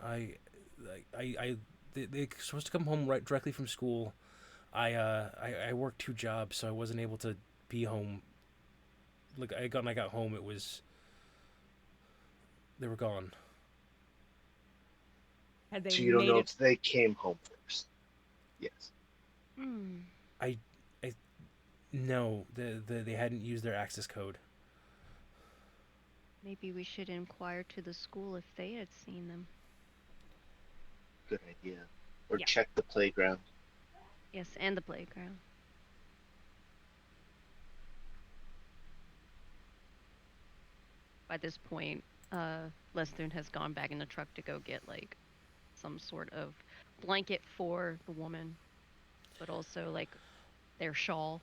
Speaker 2: They supposed to come home directly from school. I worked 2 jobs, so I wasn't able to be home. Like when I got home, they were gone.
Speaker 1: Had they
Speaker 7: So you don't
Speaker 1: made
Speaker 7: know
Speaker 1: it?
Speaker 7: if they came home first? Yes.
Speaker 2: No, they hadn't used their access code.
Speaker 5: Maybe we should inquire to the school if they had seen them.
Speaker 7: Good idea. Or
Speaker 1: Yeah.
Speaker 7: check the playground.
Speaker 5: Yes, and the playground. By this point, Lesthun has gone back in the truck to go get like some sort of blanket for the woman, but also like their shawl.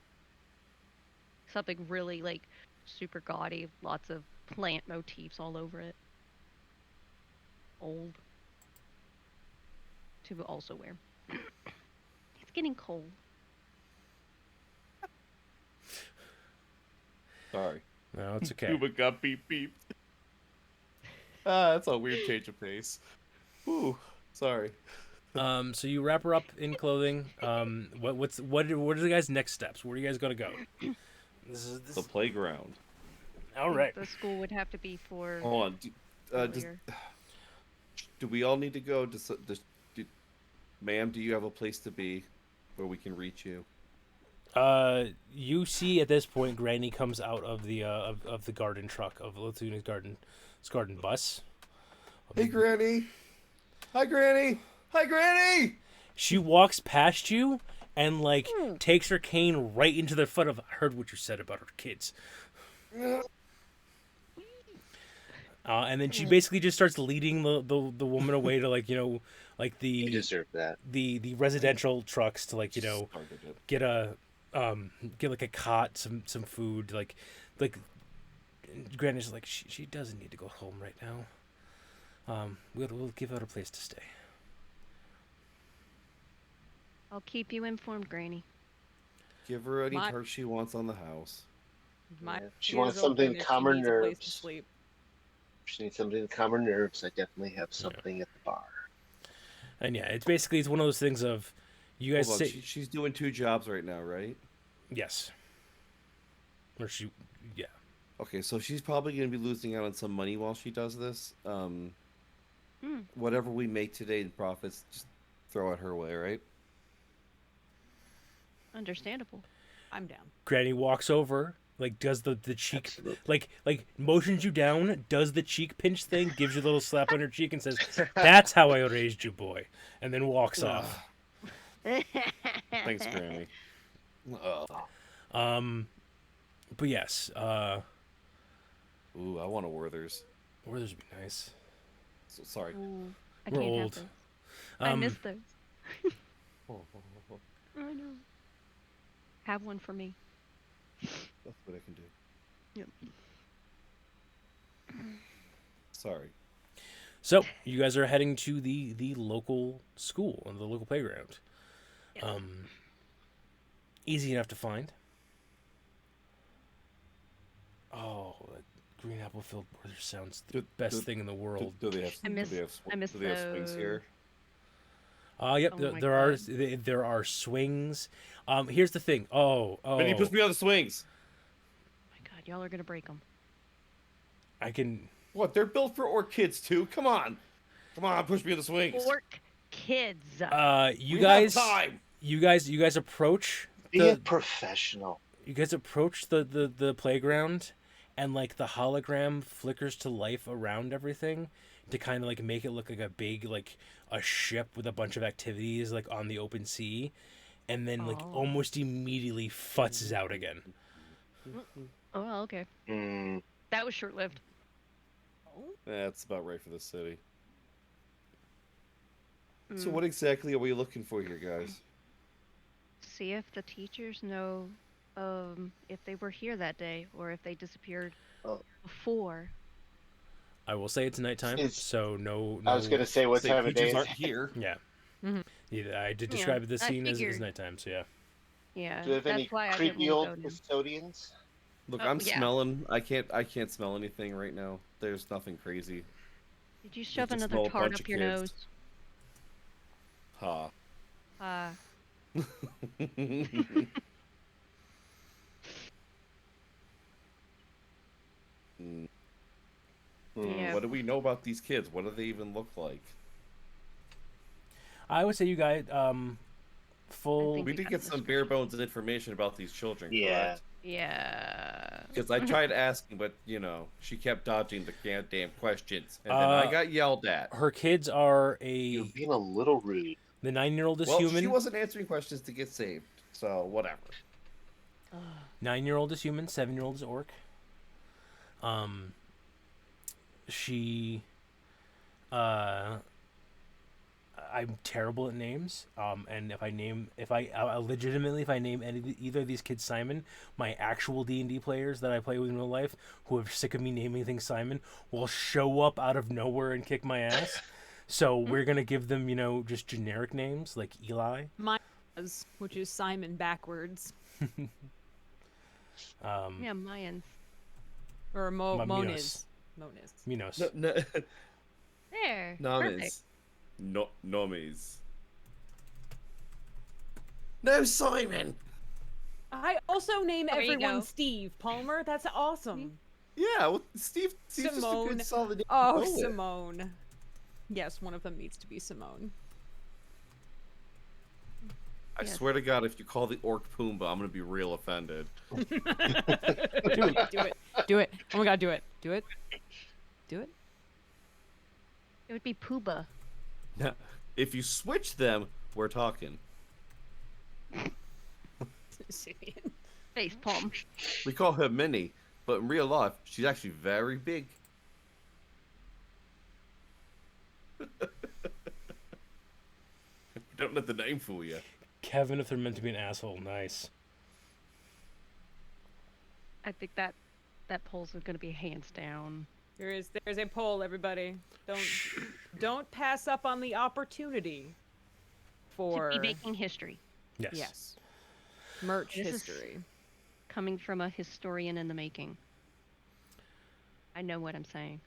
Speaker 5: Something really like super gaudy, lots of plant motifs all over it. Old. To also wear. It's getting cold.
Speaker 6: Sorry.
Speaker 2: No, it's okay.
Speaker 4: Cuba got beep beep. That's a weird change of pace. Ooh, sorry.
Speaker 2: So you wrap her up in clothing. What are the guys' next steps? Where are you guys gonna go? This
Speaker 4: The playground.
Speaker 2: all right.
Speaker 5: The school would have to be for
Speaker 4: Hold on.
Speaker 5: earlier.
Speaker 6: Do we all need to go? Ma'am, do you have a place to be where we can reach you?
Speaker 2: You see at this point, Granny comes out of the garden truck of Lethuna's garden bus.
Speaker 6: Hey, Granny. Hi, Granny. Hi, Granny.
Speaker 2: She walks past you and like takes her cane right into the front of. I heard what you said about her kids. And then she basically just starts leading the woman away to like like
Speaker 7: You
Speaker 2: the
Speaker 7: deserve that.
Speaker 2: the residential trucks to like
Speaker 6: Started it.
Speaker 2: get like a cot, some food, like Granny's like she doesn't need to go home right now. We'll give her a place to stay.
Speaker 5: I'll keep you informed, Granny.
Speaker 6: Give her any
Speaker 1: My-
Speaker 6: tarts she wants on the house.
Speaker 1: My
Speaker 7: Yeah. She
Speaker 1: ears
Speaker 7: wants
Speaker 1: open
Speaker 7: something
Speaker 1: if
Speaker 7: to
Speaker 1: she
Speaker 7: calm her
Speaker 1: needs a place to
Speaker 7: nerves.
Speaker 1: sleep.
Speaker 7: If she needs something to calm her nerves, I definitely have something at the bar.
Speaker 2: And yeah, it's one of those things of you guys
Speaker 6: Hold on,
Speaker 2: say
Speaker 6: she's doing 2 jobs right now, right?
Speaker 2: yes, or yeah.
Speaker 6: Okay, so she's probably going to be losing out on some money while she does this. Whatever we make today in profits, just throw it her way, right?
Speaker 5: Understandable.
Speaker 1: I'm down.
Speaker 2: Granny walks over, like does the cheek,
Speaker 7: Absolutely.
Speaker 2: like motions you down, does the cheek pinch thing, gives you a little slap on your cheek, and says, "That's how I raised you, boy," and then walks off.
Speaker 6: Thanks, Granny.
Speaker 2: But yes,
Speaker 6: Ooh, I want a Werther's.
Speaker 2: Werther's would be nice.
Speaker 6: So, sorry.
Speaker 5: Ooh, I
Speaker 2: We're
Speaker 5: can't
Speaker 2: old.
Speaker 5: have those. I miss those.
Speaker 6: Oh,
Speaker 5: I know. Have one for me.
Speaker 6: that's what I can do.
Speaker 5: Yep.
Speaker 6: Sorry.
Speaker 2: So you guys are heading to the local school, the local playground. Easy enough to find. Oh, that green apple filled Werther sounds the best thing in the world.
Speaker 6: Do they have?
Speaker 5: I miss-
Speaker 6: do they have,
Speaker 5: I miss
Speaker 6: do they have swings
Speaker 5: those.
Speaker 6: here?
Speaker 2: Yep,
Speaker 5: Oh my
Speaker 2: there are swings. Here's the thing. Oh,
Speaker 6: Benny, push me on the swings.
Speaker 5: My God, y'all are gonna break them.
Speaker 2: I can.
Speaker 6: What? They're built for orc kids too. Come on, push me on the swings.
Speaker 5: Orc kids.
Speaker 2: You
Speaker 6: We
Speaker 2: guys,
Speaker 6: have time.
Speaker 2: you guys approach
Speaker 7: Be a
Speaker 2: the
Speaker 7: professional.
Speaker 2: you guys approach the playground, and like the hologram flickers to life around everything to kind of like make it look like a big like a ship with a bunch of activities like on the open sea, and then like
Speaker 5: Oh.
Speaker 2: almost immediately futzes out again.
Speaker 5: Oh, well, okay.
Speaker 7: Mm,
Speaker 5: That was short-lived.
Speaker 6: That's about right for the city. So
Speaker 5: Mm.
Speaker 6: what exactly are we looking for here, guys?
Speaker 5: See if the teachers know if they were here that day or if they disappeared
Speaker 7: Oh.
Speaker 5: before.
Speaker 2: I will say it's nighttime,
Speaker 7: It's-
Speaker 2: so no.
Speaker 7: I was gonna say what
Speaker 6: Say
Speaker 7: time of day.
Speaker 6: teachers
Speaker 7: is
Speaker 6: aren't
Speaker 7: it?
Speaker 6: here.
Speaker 2: Yeah.
Speaker 1: Mhm.
Speaker 2: Yeah, I did
Speaker 5: Yeah,
Speaker 2: describe the
Speaker 5: I
Speaker 2: scene as
Speaker 5: figured.
Speaker 2: nighttime, so yeah.
Speaker 5: Yeah,
Speaker 7: Do we have
Speaker 5: that's
Speaker 7: any
Speaker 5: why I
Speaker 7: creepy
Speaker 5: didn't
Speaker 7: old
Speaker 5: go down.
Speaker 7: custodians?
Speaker 6: Look,
Speaker 5: Oh,
Speaker 6: I'm
Speaker 5: yeah.
Speaker 6: smelling. I can't smell anything right now. There's nothing crazy.
Speaker 5: Did you shove
Speaker 6: just
Speaker 5: another
Speaker 6: smell a
Speaker 5: tart
Speaker 6: bunch
Speaker 5: up
Speaker 6: of
Speaker 5: your
Speaker 6: kids.
Speaker 5: nose?
Speaker 6: Ha. Mm,
Speaker 5: Yeah.
Speaker 6: What do we know about these kids? What do they even look like?
Speaker 2: I would say you guys, full.
Speaker 5: think
Speaker 4: We did get some bare bones information about these children,
Speaker 7: Yeah.
Speaker 4: correct?
Speaker 5: Yeah.
Speaker 4: Because I tried asking, but she kept dodging the goddamn questions, and then I got yelled at.
Speaker 2: Her kids are
Speaker 7: You're
Speaker 2: a
Speaker 7: being a little rude.
Speaker 2: the 9-year-old is
Speaker 6: Well,
Speaker 2: human.
Speaker 6: she wasn't answering questions to get saved, so whatever.
Speaker 2: 9-year-old is human. 7-year-old is orc. She. I'm terrible at names. And if I name either of these kids Simon, my actual D&D players that I play with in real life, who are sick of me naming things Simon, will show up out of nowhere and kick my ass. So we're gonna give them, just generic names like Eli.
Speaker 1: Mine was, which is Simon backwards.
Speaker 5: Yeah, Mayans.
Speaker 1: Or Moniz.
Speaker 2: Minos.
Speaker 5: There.
Speaker 6: Nomis.
Speaker 5: Perfect.
Speaker 4: No, nomies.
Speaker 6: No, Simon.
Speaker 1: I also name
Speaker 5: There you
Speaker 1: everyone
Speaker 5: go.
Speaker 1: Steve Palmer. That's awesome.
Speaker 6: Yeah, well, Steve's just a
Speaker 1: Simone.
Speaker 6: good solid name to
Speaker 1: Oh,
Speaker 6: go with.
Speaker 1: Simone. Yes, one of them needs to be Simone.
Speaker 4: I
Speaker 5: Yes.
Speaker 4: swear to God, if you call the orc Pumbaa, I'm gonna be real offended.
Speaker 1: Do it. Do it. Oh my god, do it. Do it. Do it.
Speaker 5: It would be Pooba.
Speaker 4: Now, if you switch them, we're talking.
Speaker 5: Face palm.
Speaker 4: We call her Minnie, but in real life, she's actually very big. Don't let the name fool you.
Speaker 2: Kevin, if they're meant to be an asshole, nice.
Speaker 5: I think that poll's going to be hands down.
Speaker 1: There's a poll, everybody. Don't pass up on the opportunity for
Speaker 5: To be making history.
Speaker 2: Yes.
Speaker 1: yes. Merch
Speaker 5: This is-
Speaker 1: history.
Speaker 5: Coming from a historian in the making. I know what I'm saying.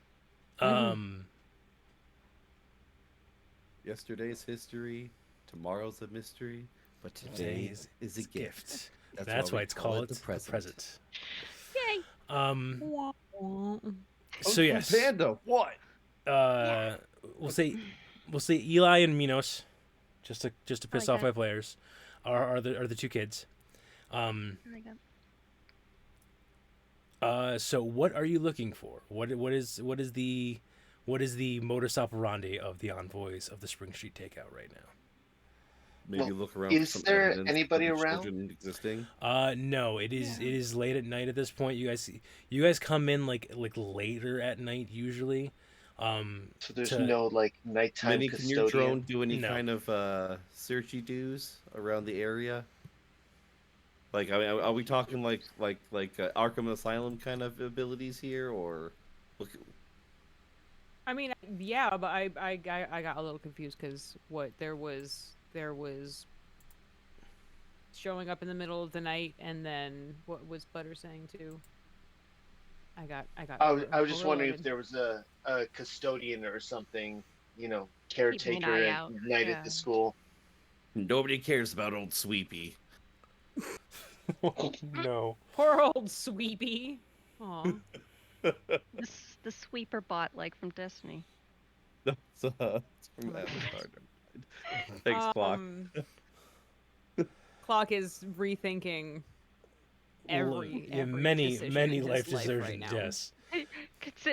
Speaker 6: Yesterday's history, tomorrow's a mystery, but
Speaker 2: Today
Speaker 6: today is a gift.
Speaker 2: That's why
Speaker 6: we
Speaker 2: it's
Speaker 6: call
Speaker 2: called
Speaker 6: the present.
Speaker 5: Yay!
Speaker 2: So yes,
Speaker 6: Panda, what?
Speaker 2: we'll say Eli and Minos, just to piss
Speaker 5: like
Speaker 2: off
Speaker 5: that.
Speaker 2: my players, are the two kids.
Speaker 5: I like that.
Speaker 2: So what are you looking for? What is the modus operandi of the envoys of the Spring Street Takeout right now?
Speaker 4: Maybe
Speaker 7: Well,
Speaker 4: look around.
Speaker 7: is
Speaker 4: for some
Speaker 7: there
Speaker 4: evidence
Speaker 7: anybody
Speaker 4: of the
Speaker 7: around?
Speaker 4: children existing.
Speaker 2: No, it is late at night at this point. You guys come in like later at night usually.
Speaker 7: So there's no like nighttime
Speaker 4: Minnie, can your
Speaker 7: custodian.
Speaker 4: drone do any
Speaker 2: No.
Speaker 4: kind of searchy do's around the area? Like, I mean, are we talking like Arkham Asylum kind of abilities here, or look?
Speaker 1: I mean, yeah, but I got a little confused because there was showing up in the middle of the night, and then what was Butter saying too? I got.
Speaker 7: I was just wondering if
Speaker 1: overloaded.
Speaker 7: there was a custodian or something,
Speaker 5: Keeping an
Speaker 7: caretaker
Speaker 5: eye
Speaker 7: at
Speaker 5: out,
Speaker 7: night
Speaker 5: yeah.
Speaker 7: at the school.
Speaker 4: Nobody cares about old Sweepy.
Speaker 2: No.
Speaker 1: Poor old Sweepy. Aw.
Speaker 5: The sweeper bot, like from Destiny.
Speaker 4: That's from Avatar. Thanks, Clock.
Speaker 1: Clock is rethinking every
Speaker 2: many
Speaker 1: decision
Speaker 2: many
Speaker 1: in his
Speaker 2: life
Speaker 1: life
Speaker 2: decisions.
Speaker 1: right now.
Speaker 2: Yes.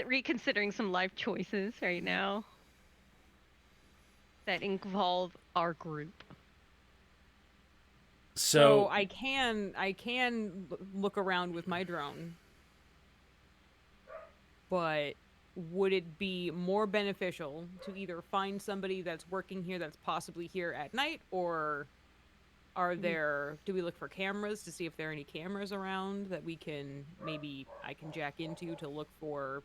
Speaker 5: Reconsidering some life choices right now that involve our group.
Speaker 1: So I can look around with my drone, but would it be more beneficial to either find somebody that's working here that's possibly here at night, or do we look for cameras to see if there are any cameras around that I can jack into to look for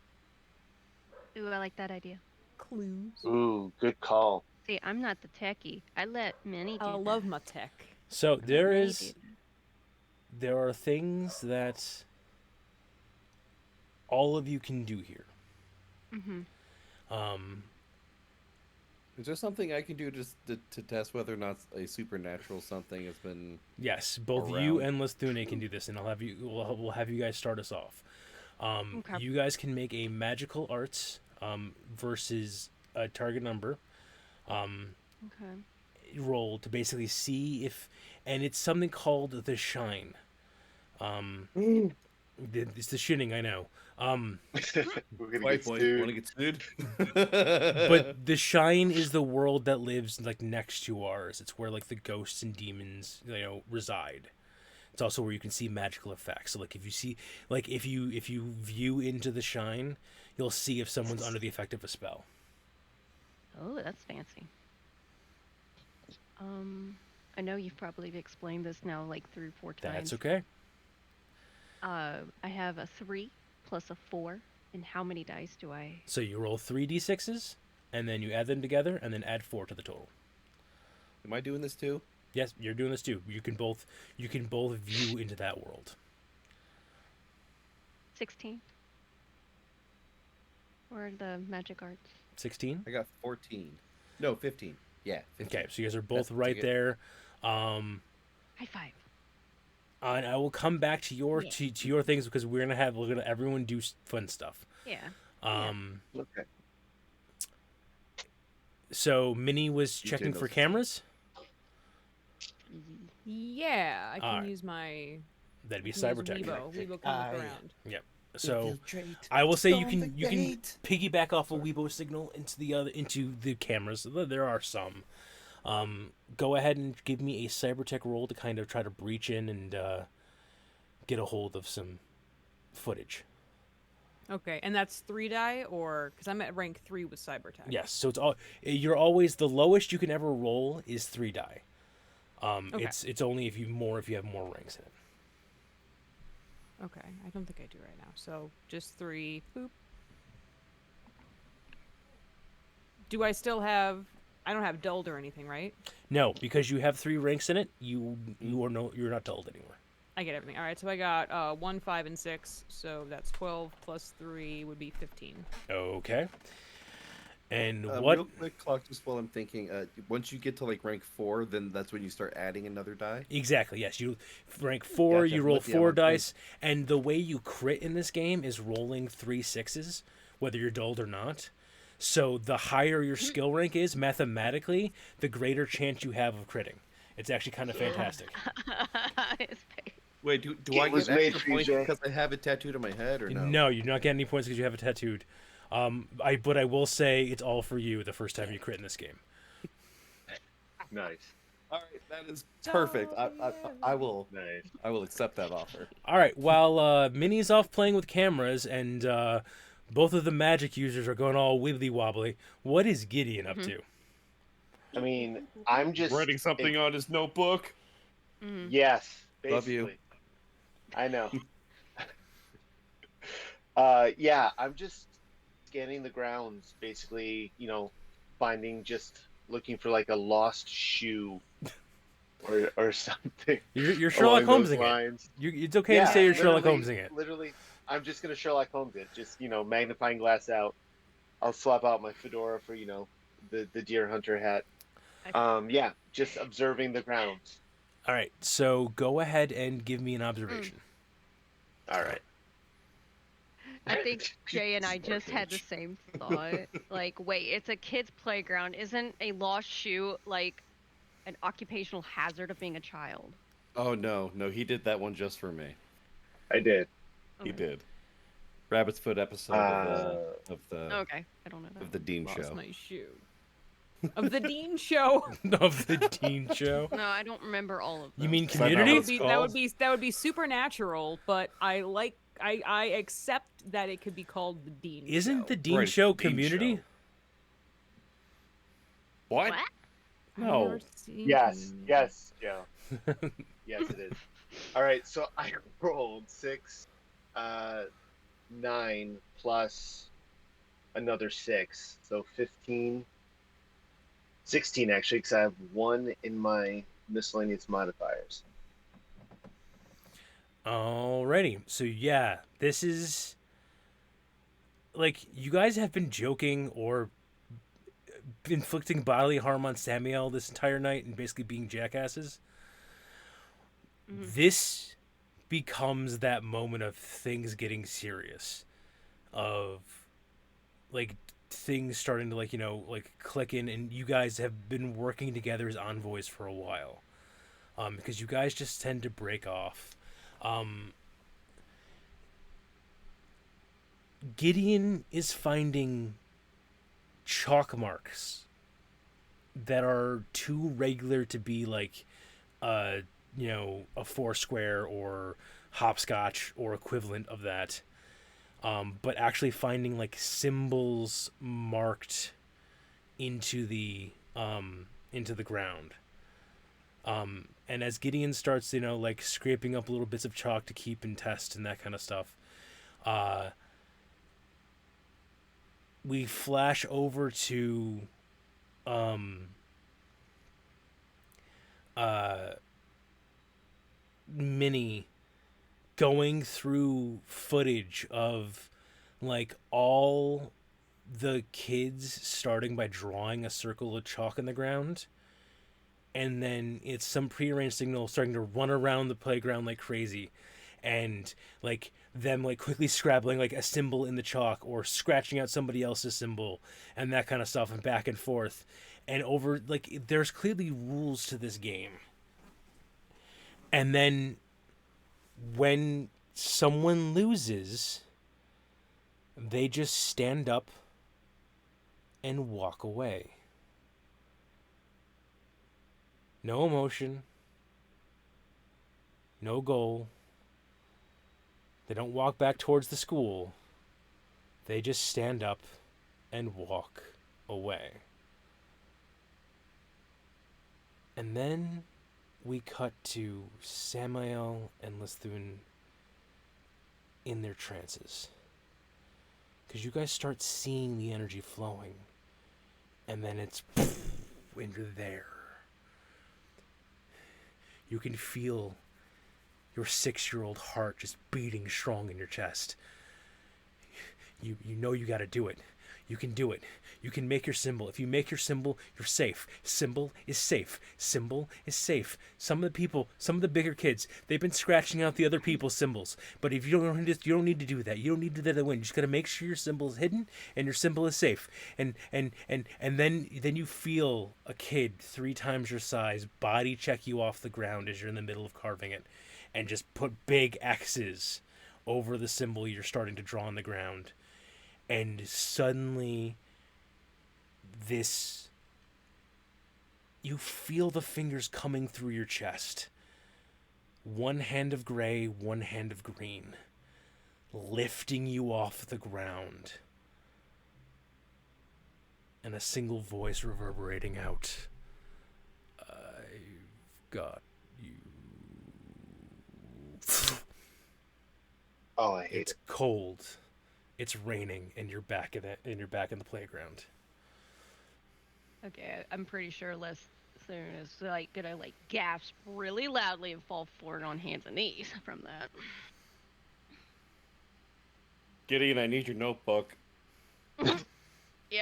Speaker 5: Ooh, I like that idea.
Speaker 1: clues?
Speaker 7: Ooh, good call.
Speaker 5: See, I'm not the techie. I let Minnie do
Speaker 1: I
Speaker 5: that.
Speaker 1: love my tech.
Speaker 2: So there
Speaker 5: Minnie
Speaker 2: is
Speaker 5: do that.
Speaker 2: there are things that all of you can do here.
Speaker 6: Is there something I can do just to test whether or not a supernatural something has been?
Speaker 2: Yes, both you
Speaker 6: Around.
Speaker 2: and Lithune can do this, and we'll have you guys start us off.
Speaker 5: Okay.
Speaker 2: You guys can make a magical arts versus a target number.
Speaker 5: Okay.
Speaker 2: roll to basically see if, and it's something called the shine. It's the shinning, I know.
Speaker 7: We're gonna
Speaker 4: White
Speaker 7: get
Speaker 4: boy,
Speaker 7: sued.
Speaker 4: want to get sued?
Speaker 2: But the shine is the world that lives like next to ours. It's where like the ghosts and demons, reside. It's also where you can see magical effects. So like if you see, like if you view into the shine, you'll see if someone's under the effect of a spell.
Speaker 5: Oh, that's fancy. I know you've probably explained this now like 3 or 4 times.
Speaker 2: That's okay.
Speaker 5: I have a 3 plus a 4, and how many dice do I?
Speaker 2: So you roll 3d6s, and then you add them together, and then add 4 to the total.
Speaker 4: Am I doing this too?
Speaker 2: Yes, you're doing this too. You can both view into that world.
Speaker 5: 16. Or the magic arts.
Speaker 2: 16.
Speaker 4: I got 14. No, 15. Yeah. 15.
Speaker 2: Okay, so you guys are both
Speaker 4: That's
Speaker 2: right
Speaker 4: good.
Speaker 2: there.
Speaker 5: High five.
Speaker 2: And I will come back to your to your things because we're gonna everyone do fun stuff.
Speaker 5: Yeah.
Speaker 7: Okay.
Speaker 2: So Minnie was
Speaker 4: You
Speaker 2: checking
Speaker 4: did
Speaker 2: for
Speaker 4: those.
Speaker 2: cameras.
Speaker 1: Yeah, I can
Speaker 2: Alright.
Speaker 1: use my
Speaker 2: That'd be
Speaker 1: use
Speaker 2: cybertech.
Speaker 1: Weibo come look around.
Speaker 2: So I will say you can piggyback off a Weibo signal into the cameras. There are some. Go ahead and give me a cybertech roll to kind of try to breach in and get a hold of some footage.
Speaker 1: Okay, and that's 3 die, or because I'm at rank 3 with cybertech.
Speaker 2: Yes, so you're always the lowest you can ever roll is 3 die.
Speaker 1: Okay.
Speaker 2: It's only if you have more ranks in it.
Speaker 1: Okay, I don't think I do right now. So just 3. Boop. Do I still have? I don't have dulled or anything, right?
Speaker 2: No, because you have 3 ranks in it, you're not dulled anymore.
Speaker 1: I get everything. All right, so I got 1, 5, and 6. So that's 12 plus 3 would be 15.
Speaker 2: Okay. And
Speaker 4: Real quick, clock just while I'm thinking. Once you get to like rank 4, then that's when you start adding another die.
Speaker 2: Exactly, yes. You rank 4,
Speaker 4: Gotcha.
Speaker 2: you roll
Speaker 4: Yeah,
Speaker 2: 4
Speaker 4: I'm
Speaker 2: dice, and the way you crit in this game is rolling 3 6s, whether you're dulled or not. So the higher your skill rank is, mathematically, the greater chance you have of critting. It's actually kind of fantastic.
Speaker 4: Wait, do
Speaker 7: It
Speaker 4: I
Speaker 7: was
Speaker 4: get
Speaker 7: made
Speaker 4: extra
Speaker 7: for you,
Speaker 4: points
Speaker 7: Jay.
Speaker 4: because I have it tattooed on my head, or no?
Speaker 2: No, you do not get any points because you have it tattooed. But I will say it's all for you the first time you crit in this game.
Speaker 7: Nice.
Speaker 4: All right, that is perfect. I will
Speaker 7: Nice.
Speaker 4: accept that offer.
Speaker 2: All right, while Minnie's off playing with cameras and both of the magic users are going all wibbly wobbly, what is Gideon up to?
Speaker 7: I mean, I'm just
Speaker 4: Writing something on his notebook.
Speaker 7: Yes, basically.
Speaker 4: Love you.
Speaker 7: I know. Yeah, I'm just scanning the grounds, basically, looking for like a lost shoe or something.
Speaker 2: You're Sherlock
Speaker 7: along those
Speaker 2: Holmesing it.
Speaker 7: lines.
Speaker 2: It's okay to say you're Sherlock
Speaker 7: literally-
Speaker 2: Holmesing it.
Speaker 7: Literally, I'm just gonna Sherlock Holmes it. Just magnifying glass out. I'll swap out my fedora for the deer hunter hat. Yeah, just observing the grounds.
Speaker 2: All right, so go ahead and give me an observation.
Speaker 7: All right.
Speaker 5: I think Jay and I just had the same thought. Like, wait, it's a kid's playground. Isn't a lost shoe like an occupational hazard of being a child?
Speaker 4: Oh no, he did that one just for me.
Speaker 7: I did.
Speaker 4: He did. Rabbit's Foot episode of the
Speaker 5: Okay, I don't know that.
Speaker 4: of the Dean
Speaker 1: Lost
Speaker 4: show.
Speaker 1: my shoe. Of the Dean show.
Speaker 2: Of the teen show.
Speaker 5: No, I don't remember all of them.
Speaker 2: You mean
Speaker 4: Is that not
Speaker 2: Community?
Speaker 4: what it's
Speaker 1: That would be supernatural, but I accept that it could be called the Dean show.
Speaker 2: Isn't the Dean
Speaker 4: Right,
Speaker 2: show
Speaker 4: the Dean
Speaker 2: Community?
Speaker 4: Show. What?
Speaker 5: What?
Speaker 1: I've
Speaker 4: No.
Speaker 1: never seen
Speaker 7: Yes,
Speaker 1: Community.
Speaker 7: yes, Joe. Yes, it is. All right, so I rolled 6, 9 plus another 6, so 15, 16 actually, because I have 1 in my miscellaneous modifiers.
Speaker 2: Alrighty, so yeah, this is like you guys have been joking or inflicting bodily harm on Samuel this entire night and basically being jackasses. This becomes that moment of things getting serious, of like things starting to click in, and you guys have been working together as envoys for a while, because you guys just tend to break off. Gideon is finding chalk marks that are too regular to be a Foursquare or hopscotch or equivalent of that, but actually finding symbols marked into the ground. And as Gideon starts scraping up little bits of chalk to keep and test and that kind of stuff, we flash over to Minnie going through footage of all the kids starting by drawing a circle of chalk in the ground, and then it's some prearranged signal starting to run around the playground like crazy, and them quickly scrabbling a symbol in the chalk or scratching out somebody else's symbol and that kind of stuff, and back and forth. And over there's clearly rules to this game. And then when someone loses, they just stand up and walk away. No emotion, no goal. They don't walk back towards the school. They just stand up and walk away. And then we cut to Samael and Lithun in their trances. Because you guys start seeing the energy flowing. And then it's when you're there. You can feel your 6-year-old heart just beating strong in your chest. You know you gotta do it. You can do it. You can make your symbol. If you make your symbol, you're safe. Symbol is safe. Symbol is safe. Some of the bigger kids, they've been scratching out the other people's symbols. But if you don't need to do that. You don't need to do that to win. You just gotta make sure your symbol is hidden and your symbol is safe. And then you feel a kid 3 times your size body check you off the ground as you're in the middle of carving it, and just put big X's over the symbol you're starting to draw on the ground. And suddenly, you feel the fingers coming through your chest. One hand of gray, one hand of green, lifting you off the ground. And a single voice reverberating out. I've got you.
Speaker 7: Oh, I hate
Speaker 2: It's cold. It's raining, and you're back in the playground.
Speaker 5: Okay, I'm pretty sure Lithun is gonna gasp really loudly and fall forward on hands and knees from that.
Speaker 4: Gideon, I need your notebook.
Speaker 5: Yeah.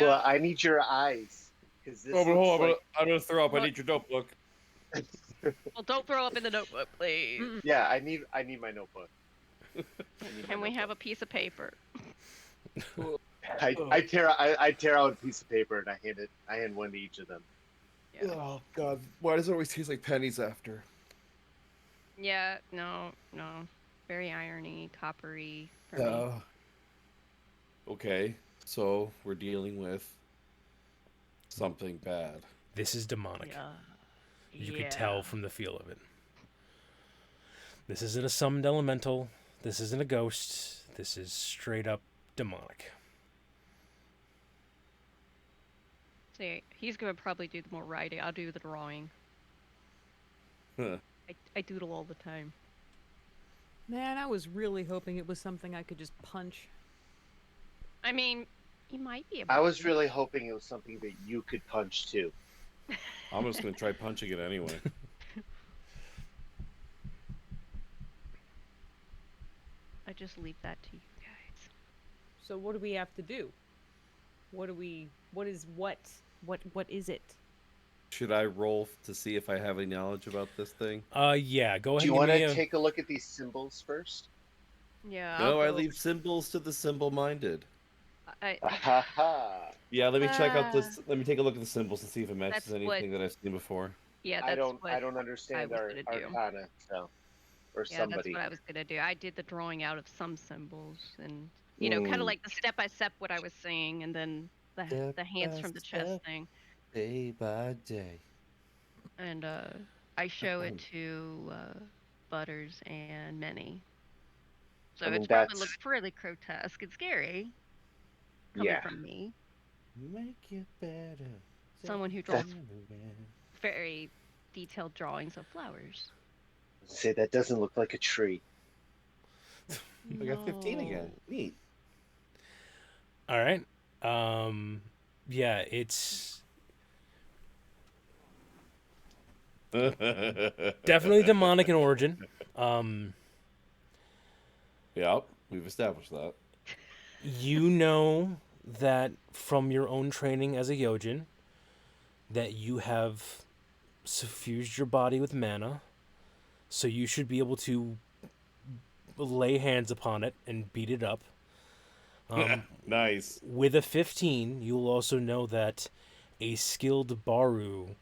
Speaker 7: Well, I need your eyes. Because this
Speaker 4: Oh, but hold on,
Speaker 7: looks
Speaker 4: I'm gonna throw up. I
Speaker 5: What?
Speaker 4: need your notebook.
Speaker 5: Well, don't throw up in the notebook, please.
Speaker 7: yeah, I need my notebook.
Speaker 5: Can we have a piece of paper?
Speaker 7: I tear out a piece of paper and I hand one to each of them.
Speaker 5: Yeah.
Speaker 6: Oh God, why does it always taste like pennies after?
Speaker 5: Yeah. No. Very irony, coppery for me.
Speaker 6: Oh,
Speaker 4: Okay, so we're dealing with something bad.
Speaker 2: This is demonic.
Speaker 5: Yeah.
Speaker 2: You can tell from the feel of it. This isn't a summoned elemental. This isn't a ghost. This is straight up demonic.
Speaker 5: See, he's gonna probably do the more writing. I'll do the drawing.
Speaker 4: Huh.
Speaker 5: I doodle all the time.
Speaker 1: Man, I was really hoping it was something I could just punch.
Speaker 5: I mean, he might be able
Speaker 7: I was
Speaker 5: to.
Speaker 7: really hoping it was something that you could punch too.
Speaker 4: I'm just gonna try punching it anyway.
Speaker 5: I just leave that to you guys.
Speaker 1: So what do we have to do? What is it?
Speaker 4: Should I roll to see if I have any knowledge about this thing?
Speaker 2: Yeah, go ahead.
Speaker 7: Do you
Speaker 2: and
Speaker 7: want
Speaker 2: give me
Speaker 7: to
Speaker 2: a-
Speaker 7: take a look at these symbols first?
Speaker 5: Yeah.
Speaker 4: No, I
Speaker 5: I'll go-
Speaker 4: leave symbols to the simple-minded.
Speaker 5: I
Speaker 7: Ha ha.
Speaker 4: Yeah, let me check out
Speaker 5: uh,
Speaker 4: this. Let me take a look at the symbols and see if it matches
Speaker 5: that's what.
Speaker 4: anything that I've seen before.
Speaker 5: Yeah,
Speaker 7: I
Speaker 5: that's
Speaker 7: don't
Speaker 5: what
Speaker 7: I don't
Speaker 5: I
Speaker 7: understand
Speaker 5: was
Speaker 7: our
Speaker 5: gonna do.
Speaker 7: Arcana, so or
Speaker 5: Yeah, that's
Speaker 7: somebody.
Speaker 5: what I was gonna do. I did the drawing out of some symbols, and kind of
Speaker 4: Hmm.
Speaker 5: like the step by step what I was saying, and then
Speaker 4: Step
Speaker 5: the hands
Speaker 4: by
Speaker 5: from the chest
Speaker 4: step,
Speaker 5: thing,
Speaker 4: day by day.
Speaker 5: and I show it to Butters and Minnie. So
Speaker 7: I mean
Speaker 5: it's probably look
Speaker 7: that's
Speaker 5: pretty grotesque and scary coming
Speaker 7: yeah.
Speaker 5: from me,
Speaker 4: Make it better.
Speaker 5: someone who draws
Speaker 7: That's
Speaker 5: very detailed drawings of flowers.
Speaker 7: say that doesn't look like a tree.
Speaker 4: I got 15 again. Neat.
Speaker 2: All right. Yeah, it's definitely demonic in origin.
Speaker 4: Yep, we've established that.
Speaker 2: You know that from your own training as a Yojin that you have suffused your body with mana, so you should be able to lay hands upon it and beat it up.
Speaker 4: Nice.
Speaker 2: With a 15, you'll also know that a skilled Baru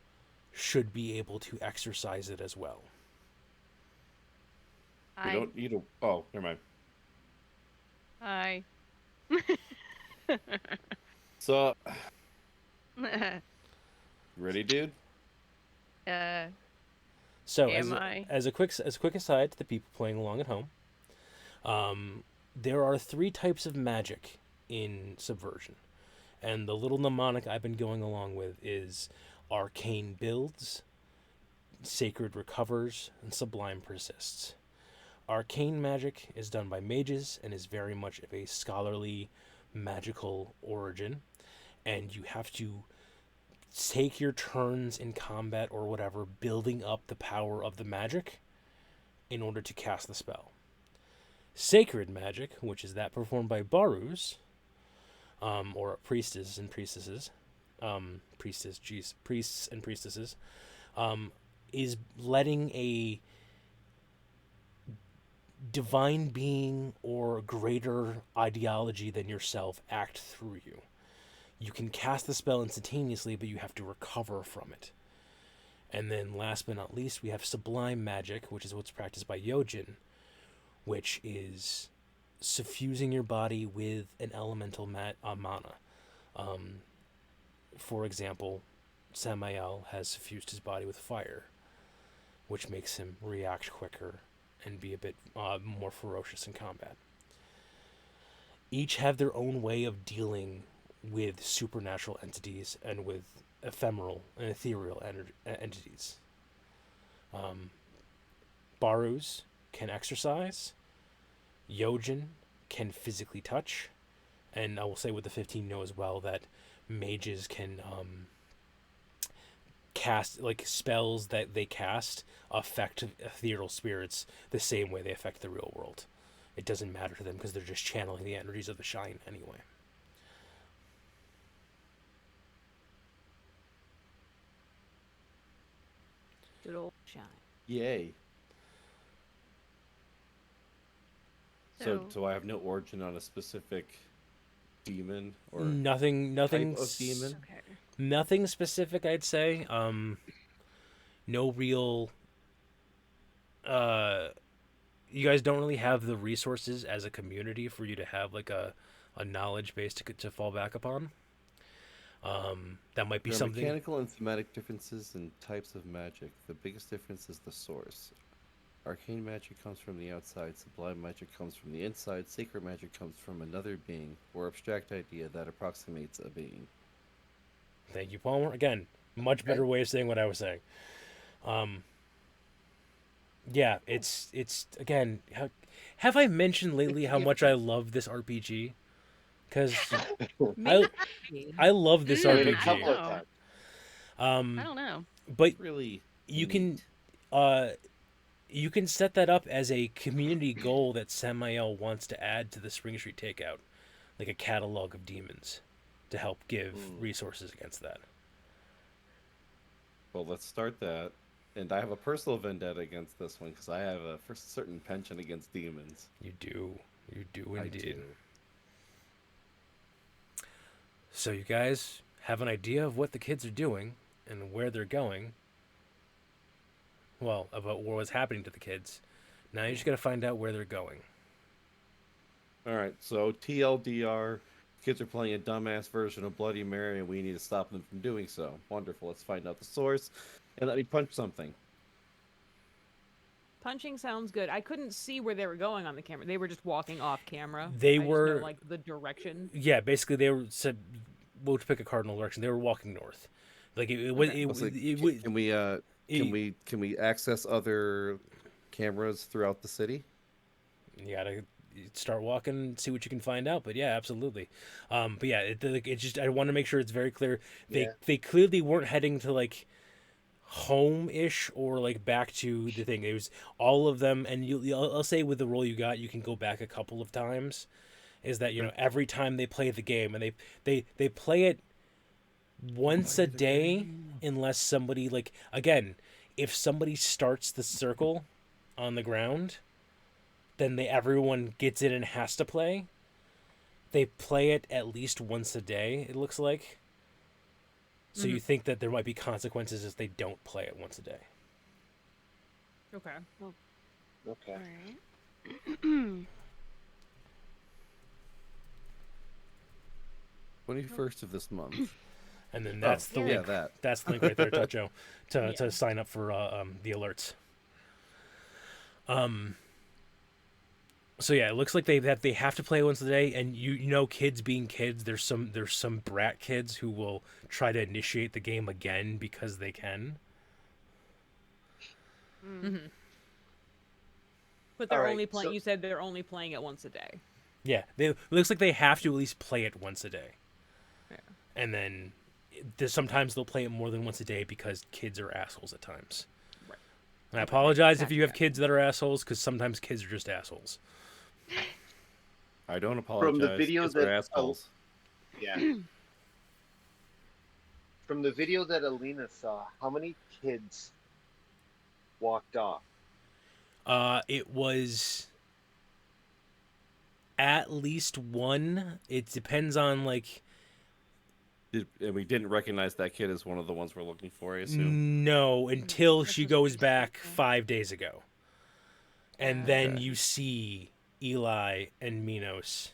Speaker 2: should be able to exercise it as well.
Speaker 4: We
Speaker 5: I
Speaker 4: don't need a. Oh, never mind.
Speaker 5: I
Speaker 4: So, ready, dude?
Speaker 2: So,
Speaker 5: Am I?
Speaker 2: as a quick aside to the people playing along at home, there are 3 types of magic in Subversion, and the little mnemonic I've been going along with is arcane builds, sacred recovers, and sublime persists. Arcane magic is done by mages and is very much of a scholarly, magical origin, and you have to take your turns in combat or whatever, building up the power of the magic in order to cast the spell. Sacred magic, which is that performed by Barus, or priestess and priestesses, priests and priestesses, is letting a divine being or greater ideology than yourself act through you. You can cast the spell instantaneously, but you have to recover from it. And then last but not least, we have sublime magic, which is what's practiced by Yojin, which is suffusing your body with an elemental mana. For example, Samael has suffused his body with fire, which makes him react quicker and be a bit more ferocious in combat. Each have their own way of dealing with supernatural entities and with ephemeral and ethereal entities. Barus can exercise, Yojin can physically touch, and I will say with the 15 know as well that mages can cast, like, spells that they cast affect ethereal spirits the same way they affect the real world. It doesn't matter to them because they're just channeling the energies of the shine anyway.
Speaker 1: Good old shine.
Speaker 4: Yay. So I have no origin on a specific demon or
Speaker 2: Nothing
Speaker 4: type of demon.
Speaker 5: Okay.
Speaker 2: nothing specific, I'd say. No real you guys don't really have the resources as a community for you to have like a knowledge base to fall back upon. That might be
Speaker 4: There are
Speaker 2: something.
Speaker 4: mechanical and thematic differences in types of magic. The biggest difference is the source. Arcane magic comes from the outside, sublime magic comes from the inside, sacred magic comes from another being, or abstract idea that approximates a being.
Speaker 2: Thank you, Palmer. Again, much better way of saying what I was saying. Yeah, it's again. Have I mentioned lately how much I love this RPG? Because I love this
Speaker 7: I mean, a
Speaker 2: RPG.
Speaker 7: couple of times.
Speaker 5: I don't know.
Speaker 2: But
Speaker 4: Really,
Speaker 2: you
Speaker 4: neat.
Speaker 2: you can set that up as a community goal that Samael wants to add to the Spring Street Takeout, like a catalog of demons, to help give resources against that.
Speaker 4: Well, let's start that. And I have a personal vendetta against this one because I have a for certain penchant against demons.
Speaker 2: You do
Speaker 4: I
Speaker 2: indeed.
Speaker 4: do.
Speaker 2: So you guys have an idea of what the kids are doing and where they're going. Well, about what was happening to the kids. Now you just got to find out where they're going.
Speaker 4: All right, so TLDR, kids are playing a dumbass version of Bloody Mary, and we need to stop them from doing so. Wonderful. Let's find out the source, and let me punch something.
Speaker 1: Punching sounds good. I couldn't see where they were going on the camera. They were just walking off camera.
Speaker 2: They
Speaker 1: I just know,
Speaker 2: were-
Speaker 1: like the direction.
Speaker 2: Yeah, basically they were said, we'll pick a cardinal direction. They were walking north. Like it was.
Speaker 1: Okay.
Speaker 2: It,
Speaker 4: Let's
Speaker 2: was-
Speaker 4: see,
Speaker 2: it, was-
Speaker 4: can we access other cameras throughout the city?
Speaker 2: You gotta start walking and see what you can find out. But yeah, absolutely. But yeah, it just I want to make sure it's very clear. They clearly weren't heading to like home-ish or like back to the thing. It was all of them, and I'll say with the role you got, you can go back a couple of times. Is that every time they play the game, and they play it once a day, unless somebody like again, if somebody starts the circle on the ground, then everyone gets in and has to play. They play it at least once a day, it looks like. So you think that there might be consequences if they don't play it once a day.
Speaker 1: Okay. Well,
Speaker 7: Okay.
Speaker 5: Alright.
Speaker 4: 21st of this month.
Speaker 2: And then that's the
Speaker 4: yeah,
Speaker 2: link.
Speaker 4: that.
Speaker 2: That's the link right there, Tocho,
Speaker 1: Yeah.
Speaker 2: to sign up for the alerts. So yeah, it looks like they have to play once a day, and kids being kids, there's some brat kids who will try to initiate the game again because they can.
Speaker 1: but they're
Speaker 7: Alright,
Speaker 1: only playing.
Speaker 7: so-
Speaker 1: You said they're only playing it once a day.
Speaker 2: Yeah, it looks like they have to at least play it once a day.
Speaker 1: Yeah.
Speaker 2: And then sometimes they'll play it more than once a day because kids are assholes at times.
Speaker 1: Right.
Speaker 2: And I apologize if you have kids that are assholes, because sometimes kids are just assholes.
Speaker 4: I don't apologize.
Speaker 7: video
Speaker 4: kids are
Speaker 7: that-
Speaker 4: assholes.
Speaker 7: Yeah. From the video that Alina saw, how many kids walked off?
Speaker 2: It was at least one. It depends on like.
Speaker 4: And we didn't recognize that kid as one of the ones we're looking for, I assume.
Speaker 2: No, until
Speaker 5: This
Speaker 2: she
Speaker 5: was
Speaker 2: goes
Speaker 5: recent,
Speaker 2: back
Speaker 5: okay.
Speaker 2: 5 days ago, and then
Speaker 4: Okay.
Speaker 2: you see Eli and Minos,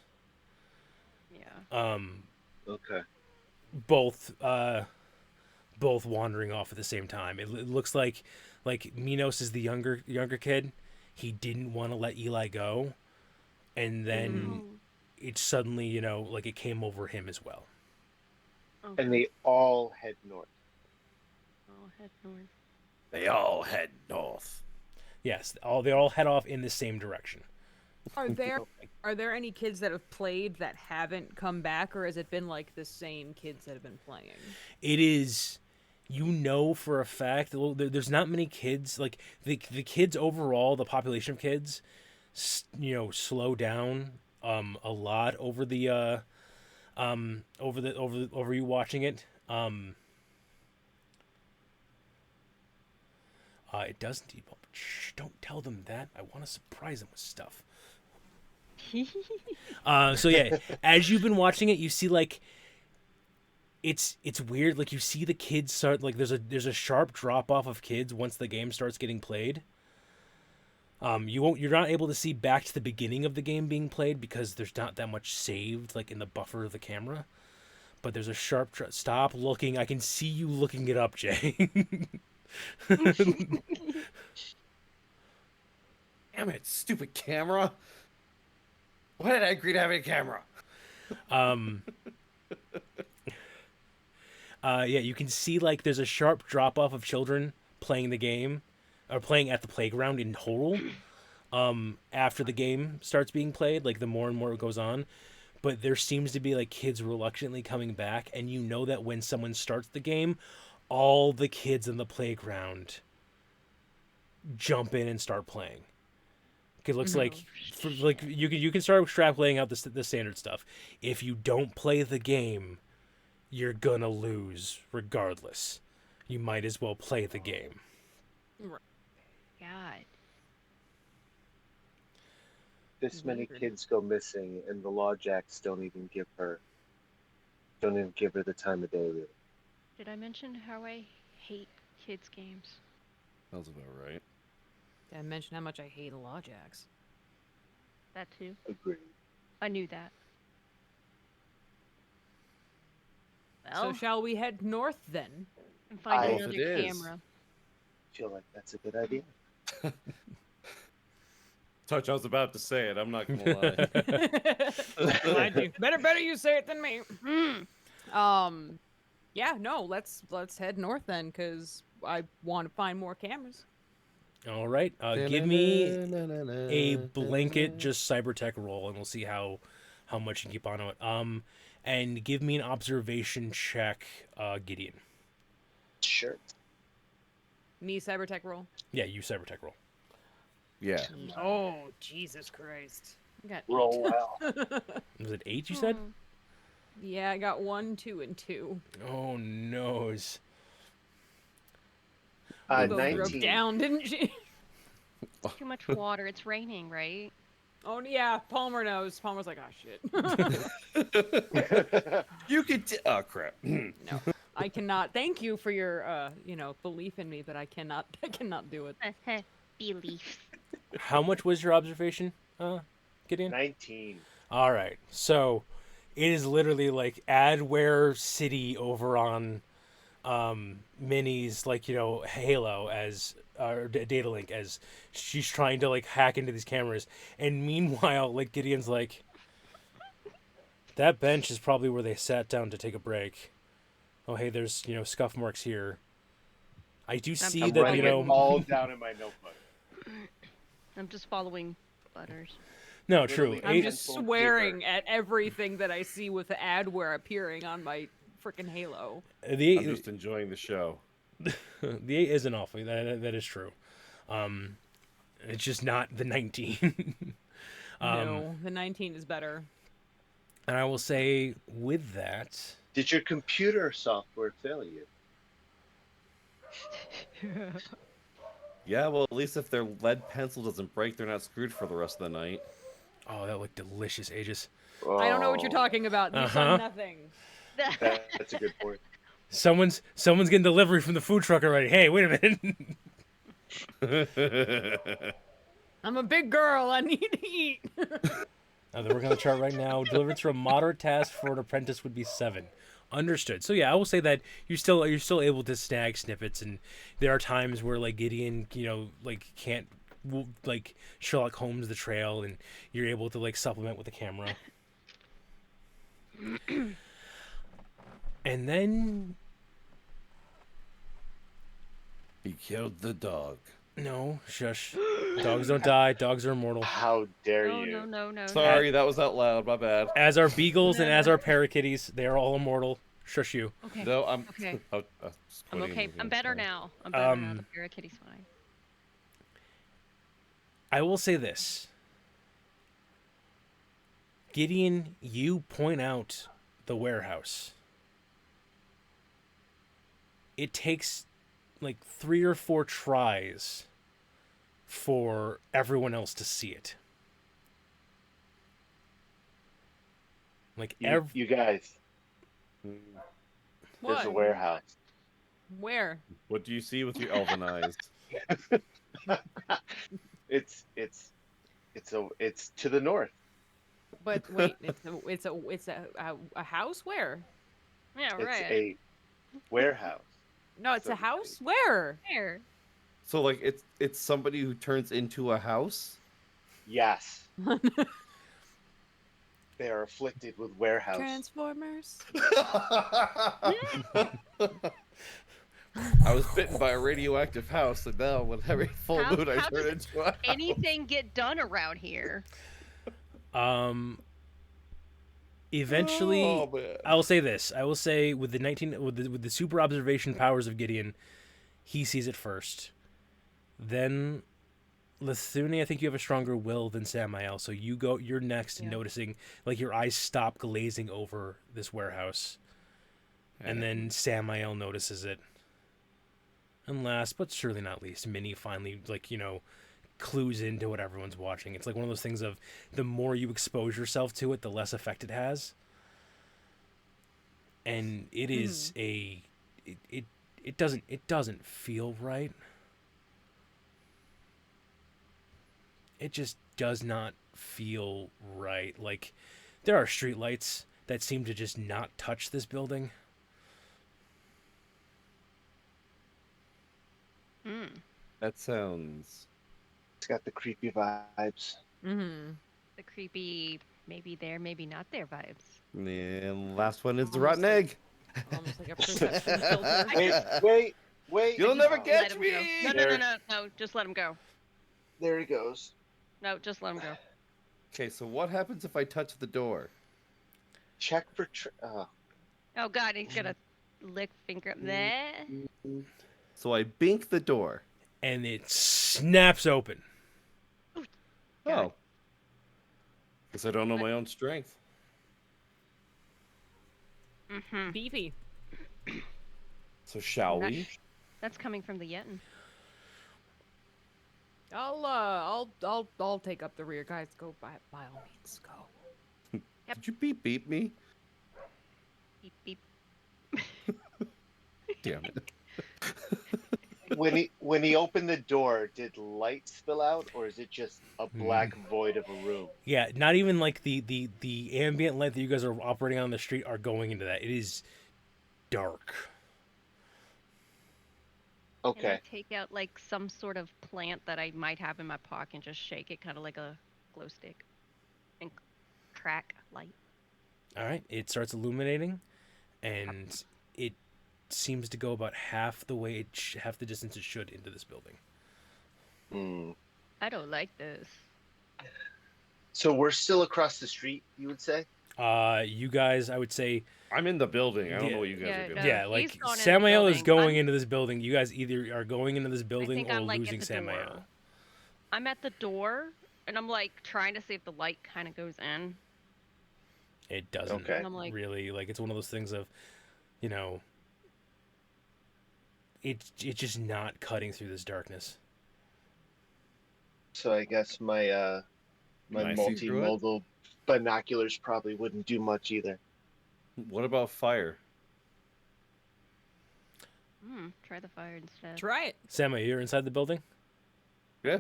Speaker 5: Yeah.
Speaker 7: Okay.
Speaker 2: both wandering off at the same time. It looks like Minos is the younger kid. He didn't want to let Eli go, and then it suddenly like it came over him as well.
Speaker 5: Okay.
Speaker 7: And they all head north.
Speaker 5: I'll head north.
Speaker 4: They all head north.
Speaker 2: Yes, they all head off in the same direction.
Speaker 1: Are there any kids that have played that haven't come back, or has it been like the same kids that have been playing?
Speaker 2: It is, for a fact, there's not many kids. Like the kids overall, the population of kids, slow down a lot over the over you watching it. It does indeed. Shh, don't tell them that. I want to surprise them with stuff. So yeah, as you've been watching it, you see like it's weird. Like you see the kids start like there's a sharp drop off of kids once the game starts getting played. You're not able to see back to the beginning of the game being played because there's not that much saved like in the buffer of the camera. But there's a sharp stop looking. I can see you looking it up, Jay.
Speaker 4: Damn it, stupid camera. Why did I agree to having a camera?
Speaker 2: Yeah, you can see like there's a sharp drop off of children playing the game or playing at the playground in total after the game starts being played, like the more and more it goes on. But there seems to be like kids reluctantly coming back, and you know that when someone starts the game, all the kids in the playground jump in and start playing. It looks like you can start extrapolating out the standard stuff. If you don't play the game, you're gonna lose regardless. You might as well play the game.
Speaker 5: God.
Speaker 7: This many
Speaker 1: Weird.
Speaker 7: kids go missing, and the law jacks don't even give her Don't even give her the time of day, really.
Speaker 5: Did I mention how I hate kids games?
Speaker 4: Sounds about right.
Speaker 1: Did I mention how much I hate Lojax?
Speaker 5: That too.
Speaker 7: Agreed.
Speaker 5: I knew that.
Speaker 1: So
Speaker 5: Well,
Speaker 1: shall we head north then?
Speaker 5: and find
Speaker 7: I-
Speaker 5: another
Speaker 4: If it is.
Speaker 5: camera.
Speaker 7: Feel like that's a good idea.
Speaker 4: Touch, I was about to say it. I'm not gonna lie.
Speaker 1: Glad you. Better you say it than me.
Speaker 5: Mm.
Speaker 1: Yeah, no, let's head north then, cause I want to find more cameras.
Speaker 2: All right. Give me a blanket, just cybertech roll, and we'll see how much you can keep on it. And give me an observation check, Gideon.
Speaker 7: Sure.
Speaker 1: Me cybertech roll.
Speaker 2: Yeah, you cybertech roll.
Speaker 4: Yeah.
Speaker 1: Oh, Jesus Christ! I got
Speaker 7: Roll well.
Speaker 2: Was it 8? You said?
Speaker 5: Mm.
Speaker 1: Yeah, I got 1, 2, and 2.
Speaker 2: Oh noes.
Speaker 1: We both broke
Speaker 7: 19.
Speaker 1: down, didn't she?
Speaker 5: Too much water. It's raining, right?
Speaker 1: Oh yeah, Palmer knows. Palmer's like, oh shit.
Speaker 4: You could. Oh crap.
Speaker 1: No, I cannot. Thank you for your, belief in me, but I cannot do it.
Speaker 5: Belief.
Speaker 2: How much was your observation, Gideon?
Speaker 7: 19.
Speaker 2: All right. So it is literally like Adware City over on Minnie's, like, Halo as or Data Link, as she's trying to like hack into these cameras. And meanwhile, like, Gideon's like, that bench is probably where they sat down to take a break. Oh, hey, there's, scuff marks here. I do see
Speaker 7: I'm
Speaker 2: that,
Speaker 7: writing it all down in my notebook.
Speaker 5: I'm just following Butters.
Speaker 2: No, true.
Speaker 7: Literally,
Speaker 1: I'm
Speaker 2: Eight-
Speaker 1: just
Speaker 7: pencil
Speaker 1: swearing
Speaker 7: paper.
Speaker 1: at everything that I see with the adware appearing on my freaking Halo.
Speaker 2: the
Speaker 4: I'm just enjoying the show.
Speaker 2: the 8 isn't awful. That is true. It's just not the 19.
Speaker 1: No, the 19 is better.
Speaker 2: And I will say with that,
Speaker 7: Did your computer software fail you?
Speaker 4: Yeah, well, at least if their lead pencil doesn't break, they're not screwed for the rest of the night.
Speaker 2: oh, that looked delicious, Aegis.
Speaker 1: I don't know what you're
Speaker 7: Oh,
Speaker 1: talking about. You
Speaker 2: Uh-huh.
Speaker 1: saw nothing.
Speaker 7: That's a good point.
Speaker 2: Someone's getting delivery from the food truck already. Hey, wait a minute.
Speaker 1: I'm a big girl. I need to eat.
Speaker 2: They're working on the chart right now. Delivered through a moderate task for an apprentice would be 7. Understood. So yeah, I will say that you're still able to snag snippets, and there are times where like Gideon, can't like Sherlock Holmes the trail, and you're able to like supplement with the camera. And then
Speaker 4: He killed the dog.
Speaker 2: no, shush. Dogs don't die. Dogs are immortal.
Speaker 7: How dare
Speaker 5: No,
Speaker 7: you?
Speaker 5: no, no, no.
Speaker 4: Sorry, that was out loud. My bad.
Speaker 2: As are beagles and as are parakeets. They are all immortal. Shush you.
Speaker 5: Okay.
Speaker 4: No, I'm.
Speaker 5: Okay.
Speaker 4: I was
Speaker 5: I'm
Speaker 4: quoting
Speaker 5: okay.
Speaker 4: the
Speaker 5: I'm
Speaker 4: game,
Speaker 5: better
Speaker 4: sorry.
Speaker 5: now. I'm better now. The Parakitty's fine.
Speaker 2: I will say this. Gideon, you point out the warehouse. It takes like 3 or 4 tries for everyone else to see it. Like
Speaker 7: You guys,
Speaker 4: Mm.
Speaker 7: there's a
Speaker 1: What?
Speaker 7: warehouse.
Speaker 1: Where?
Speaker 4: What do you see with your elven eyes?
Speaker 7: It's to the north.
Speaker 1: But wait, it's a house. Where?
Speaker 5: Yeah,
Speaker 7: It's
Speaker 5: right.
Speaker 7: a warehouse.
Speaker 1: No, it's
Speaker 7: So
Speaker 1: a
Speaker 7: to
Speaker 1: house.
Speaker 7: speak.
Speaker 1: Where?
Speaker 5: There.
Speaker 4: So like it's somebody who turns into a house.
Speaker 7: Yes. They are afflicted with warehouse.
Speaker 1: Transformers.
Speaker 4: I was bitten by a radioactive house, and now with every full
Speaker 5: How-
Speaker 4: moon I
Speaker 5: how
Speaker 4: turn
Speaker 5: does
Speaker 4: into a house.
Speaker 5: Anything get done around here?
Speaker 2: Eventually,
Speaker 4: Oh, man.
Speaker 2: I will say this. I will say with the super observation powers of Gideon, he sees it first. Then Lithune, I think you have a stronger will than Samael, so you're next in
Speaker 1: Yeah.
Speaker 2: noticing, like, your eyes stop glazing over this warehouse. And then Samael notices it. And last, but surely not least, Minnie finally, clues into what everyone's watching. It's like one of those things of the more you expose yourself to it, the less effect it has. and it is it doesn't feel right. It just does not feel right. Like, there are streetlights that seem to just not touch this building.
Speaker 4: That sounds.
Speaker 7: It's got the creepy vibes.
Speaker 1: Mm-hmm.
Speaker 5: The creepy, maybe there, maybe not there vibes.
Speaker 4: And last one is the
Speaker 1: Almost
Speaker 4: rotten
Speaker 1: like-
Speaker 4: egg.
Speaker 1: Almost like a perception filter.
Speaker 7: Wait.
Speaker 4: You'll never
Speaker 5: Let
Speaker 4: catch
Speaker 5: him
Speaker 4: me.
Speaker 5: go. No. Just let him go.
Speaker 7: There he goes.
Speaker 5: No, just let him go.
Speaker 4: Okay, so what happens if I touch the door?
Speaker 7: Check for.
Speaker 5: Oh God, he's gonna lick finger. There.
Speaker 4: So I bink the door.
Speaker 2: And it snaps open.
Speaker 4: Oh. Guess I don't know my own strength.
Speaker 5: Mm-hmm.
Speaker 1: Beefy.
Speaker 4: So shall we?
Speaker 5: That's coming from the Yetin.
Speaker 1: I'll take up the rear, guys. Go by all means. Go.
Speaker 4: Did you beep me?
Speaker 5: Beep beep.
Speaker 4: Damn it.
Speaker 7: When he opened the door, did light spill out, or is it just a black void of a room?
Speaker 2: Yeah, not even like the ambient light that you guys are operating on the street are going into that. It is dark.
Speaker 5: Can
Speaker 7: Okay.
Speaker 5: I take out like some sort of plant that I might have in my pocket and just shake it, kind of like a glow stick, and crack light?
Speaker 2: All right, it starts illuminating, and it seems to go about half the half the distance it should into this building.
Speaker 7: Hmm.
Speaker 5: I don't like this.
Speaker 7: So we're still across the street, you would say?
Speaker 2: You guys, I would say,
Speaker 4: I'm in the building. I don't
Speaker 2: Yeah.
Speaker 4: know what you guys
Speaker 5: Yeah,
Speaker 4: are doing.
Speaker 5: no.
Speaker 2: yeah,
Speaker 5: he's
Speaker 2: like
Speaker 5: gone in the
Speaker 2: Samael is
Speaker 5: building.
Speaker 2: going
Speaker 5: I'm-
Speaker 2: into this building. You guys either are going into this
Speaker 5: I
Speaker 2: building
Speaker 5: think
Speaker 2: or
Speaker 5: I'm like
Speaker 2: losing
Speaker 5: at the
Speaker 2: Samael.
Speaker 5: door. I'm at the door, and I'm like trying to see if the light kind of goes in.
Speaker 2: It doesn't
Speaker 7: Okay.
Speaker 5: And I'm like,
Speaker 2: really, like, it's one of those things of, you know, it's just not cutting through this darkness.
Speaker 7: So I guess my
Speaker 4: Can I see through it?
Speaker 7: multimodal binoculars probably wouldn't do much either.
Speaker 4: What about fire?
Speaker 5: try the fire instead.
Speaker 1: Try it.
Speaker 2: Samael, you're inside the building?
Speaker 4: Yeah.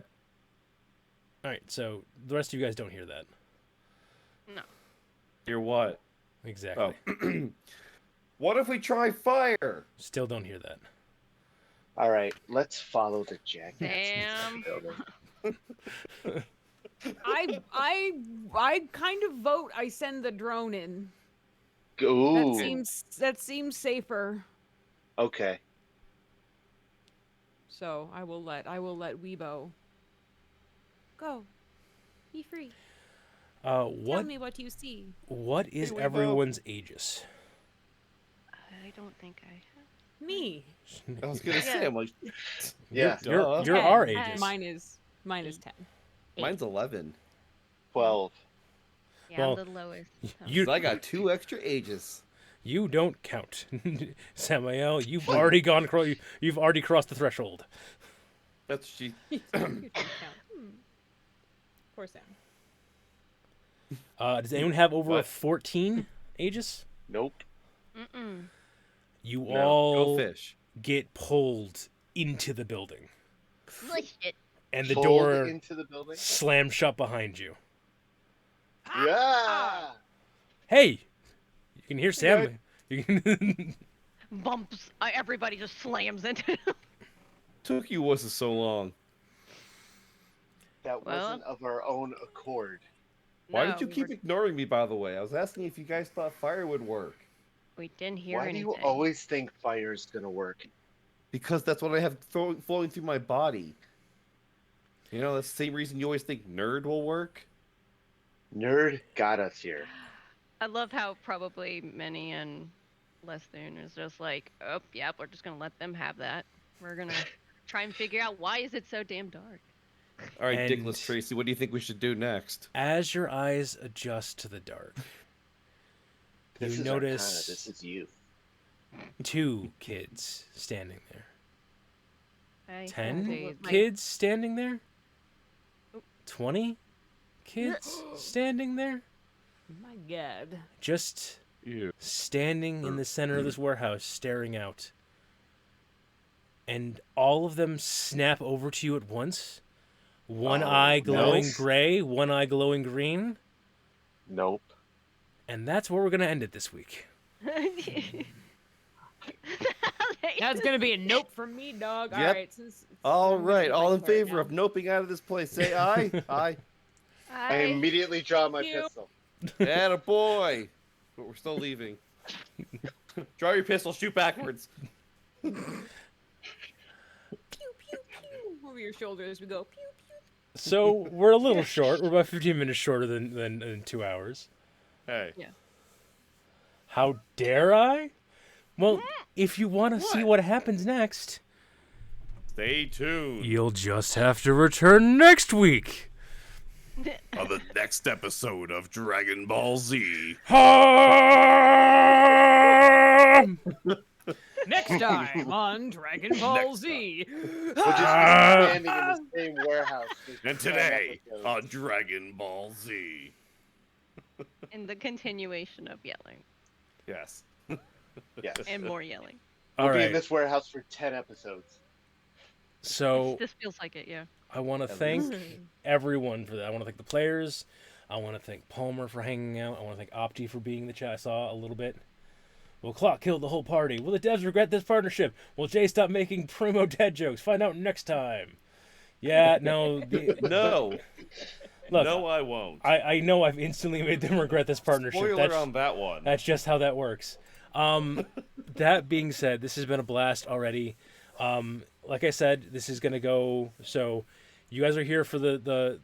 Speaker 2: All right, so the rest of you guys don't hear that.
Speaker 5: No.
Speaker 4: Hear what?
Speaker 2: Exactly.
Speaker 4: Oh. What if we try fire?
Speaker 2: Still don't hear that.
Speaker 7: All right, let's follow the jackass.
Speaker 5: Damn.
Speaker 1: I kind of vote I send the drone in.
Speaker 7: Ooh.
Speaker 1: That seems safer.
Speaker 7: Okay.
Speaker 1: So I will let Weibo go. Be free. Tell
Speaker 2: What
Speaker 1: me what you see.
Speaker 2: what is
Speaker 4: Hey, Weibo.
Speaker 2: everyone's Aegis?
Speaker 5: I don't think I have.
Speaker 1: Me.
Speaker 4: I was gonna say, I'm like,
Speaker 7: Yeah.
Speaker 2: You're
Speaker 4: Duh.
Speaker 2: our
Speaker 1: 10.
Speaker 2: Aegis.
Speaker 1: Mine is 10.
Speaker 4: Mine's 11.
Speaker 7: 12.
Speaker 5: Yeah,
Speaker 2: Well,
Speaker 5: I'm the lowest. so.
Speaker 2: You
Speaker 4: So I got 2 extra ages.
Speaker 2: you don't count, Samael. You've already you've already crossed the threshold.
Speaker 4: That's she.
Speaker 1: You don't count. Poor Sam.
Speaker 2: Does anyone have over a
Speaker 7: What?
Speaker 2: 14 Aegis?
Speaker 7: Nope.
Speaker 5: Mm-mm.
Speaker 2: You
Speaker 7: No,
Speaker 4: Go
Speaker 2: all
Speaker 4: fish.
Speaker 2: get pulled into the building,
Speaker 5: Slish it.
Speaker 2: and the
Speaker 7: Pulled
Speaker 2: door
Speaker 7: into the building.
Speaker 2: slams shut behind you.
Speaker 7: Yeah.
Speaker 2: Hey, you can hear Sam. You can
Speaker 5: Bumps. Everybody just slams into it.
Speaker 4: Took you wasn't so long.
Speaker 7: That
Speaker 5: Well-
Speaker 7: wasn't of our own accord.
Speaker 4: Why
Speaker 5: No,
Speaker 4: did you
Speaker 5: we
Speaker 4: keep
Speaker 5: were-
Speaker 4: ignoring me, by the way? I was asking if you guys thought fire would work.
Speaker 5: We didn't hear
Speaker 7: Why
Speaker 5: anything.
Speaker 7: do you always think fire is gonna work?
Speaker 4: Because that's what I have flowing through my body. You know, that's the same reason you always think nerd will work.
Speaker 7: Nerd got us here.
Speaker 5: I love how probably Minnie and Lesthune is just like, oh, yeah, we're just gonna let them have that. We're gonna try and figure out why is it so damn dark.
Speaker 4: All right,
Speaker 2: And-
Speaker 4: Dickless Tracy, what do you think we should do next?
Speaker 2: As your eyes adjust to the dark,
Speaker 7: This
Speaker 2: you
Speaker 7: is
Speaker 2: notice
Speaker 7: Arcana. This is you.
Speaker 2: 2 kids standing there.
Speaker 5: I
Speaker 2: 10
Speaker 5: have a-
Speaker 2: kids standing there? 20 kids standing there?
Speaker 1: My God.
Speaker 2: Just
Speaker 4: Ew.
Speaker 2: standing in the center of this warehouse, staring out. And all of them snap over to you at once. One eye glowing
Speaker 7: no.
Speaker 2: gray, one eye glowing green.
Speaker 7: Nope.
Speaker 2: And that's where we're going to end it this week.
Speaker 1: That's gonna be a nope from me, dog.
Speaker 6: Yep.
Speaker 1: All right.
Speaker 6: All
Speaker 1: I'm gonna
Speaker 6: right,
Speaker 1: eat
Speaker 6: all
Speaker 1: my
Speaker 6: in
Speaker 1: carrot
Speaker 6: favor
Speaker 1: now.
Speaker 6: of noping out of this place, say aye. Aye.
Speaker 7: I immediately draw my
Speaker 1: You.
Speaker 7: pistol.
Speaker 6: Attaboy. But we're still leaving. Draw your pistol, shoot backwards.
Speaker 1: Pew pew pew over your shoulder as we go. Pew pew.
Speaker 2: So we're a little short. We're about 15 minutes shorter than 2 hours.
Speaker 6: Hey.
Speaker 2: How dare I? Well, if you want to see what happens next,
Speaker 6: Stay tuned
Speaker 2: you'll just have to return next week.
Speaker 6: on the next episode of Dragon Ball Z.
Speaker 1: Next time on Dragon Ball Z.
Speaker 7: We'll just be standing in the same warehouse. for
Speaker 6: And
Speaker 7: 10
Speaker 6: today
Speaker 7: episodes.
Speaker 6: on Dragon Ball Z.
Speaker 5: In the continuation of yelling
Speaker 6: Yes.
Speaker 7: Yes.
Speaker 5: and more yelling.
Speaker 2: All
Speaker 7: We'll be in
Speaker 2: right.
Speaker 7: this warehouse for 10 episodes.
Speaker 2: So
Speaker 5: This feels like it, yeah.
Speaker 2: I want to thank everyone for that. I want to thank the players. I want to thank Palmer for hanging out. I want to thank Opti for being in the chat. I saw a little bit. Will Clock kill the whole party? Will the devs regret this partnership? Will Jay stop making primo dad jokes? Find out next time. Yeah, no.
Speaker 6: No.
Speaker 2: Look,
Speaker 6: No, I won't.
Speaker 2: I know I've instantly made them regret this partnership.
Speaker 6: Spoiler on that one.
Speaker 2: That's just how that works. That being said, this has been a blast already. Like I said, this is gonna go. So, you guys are here for the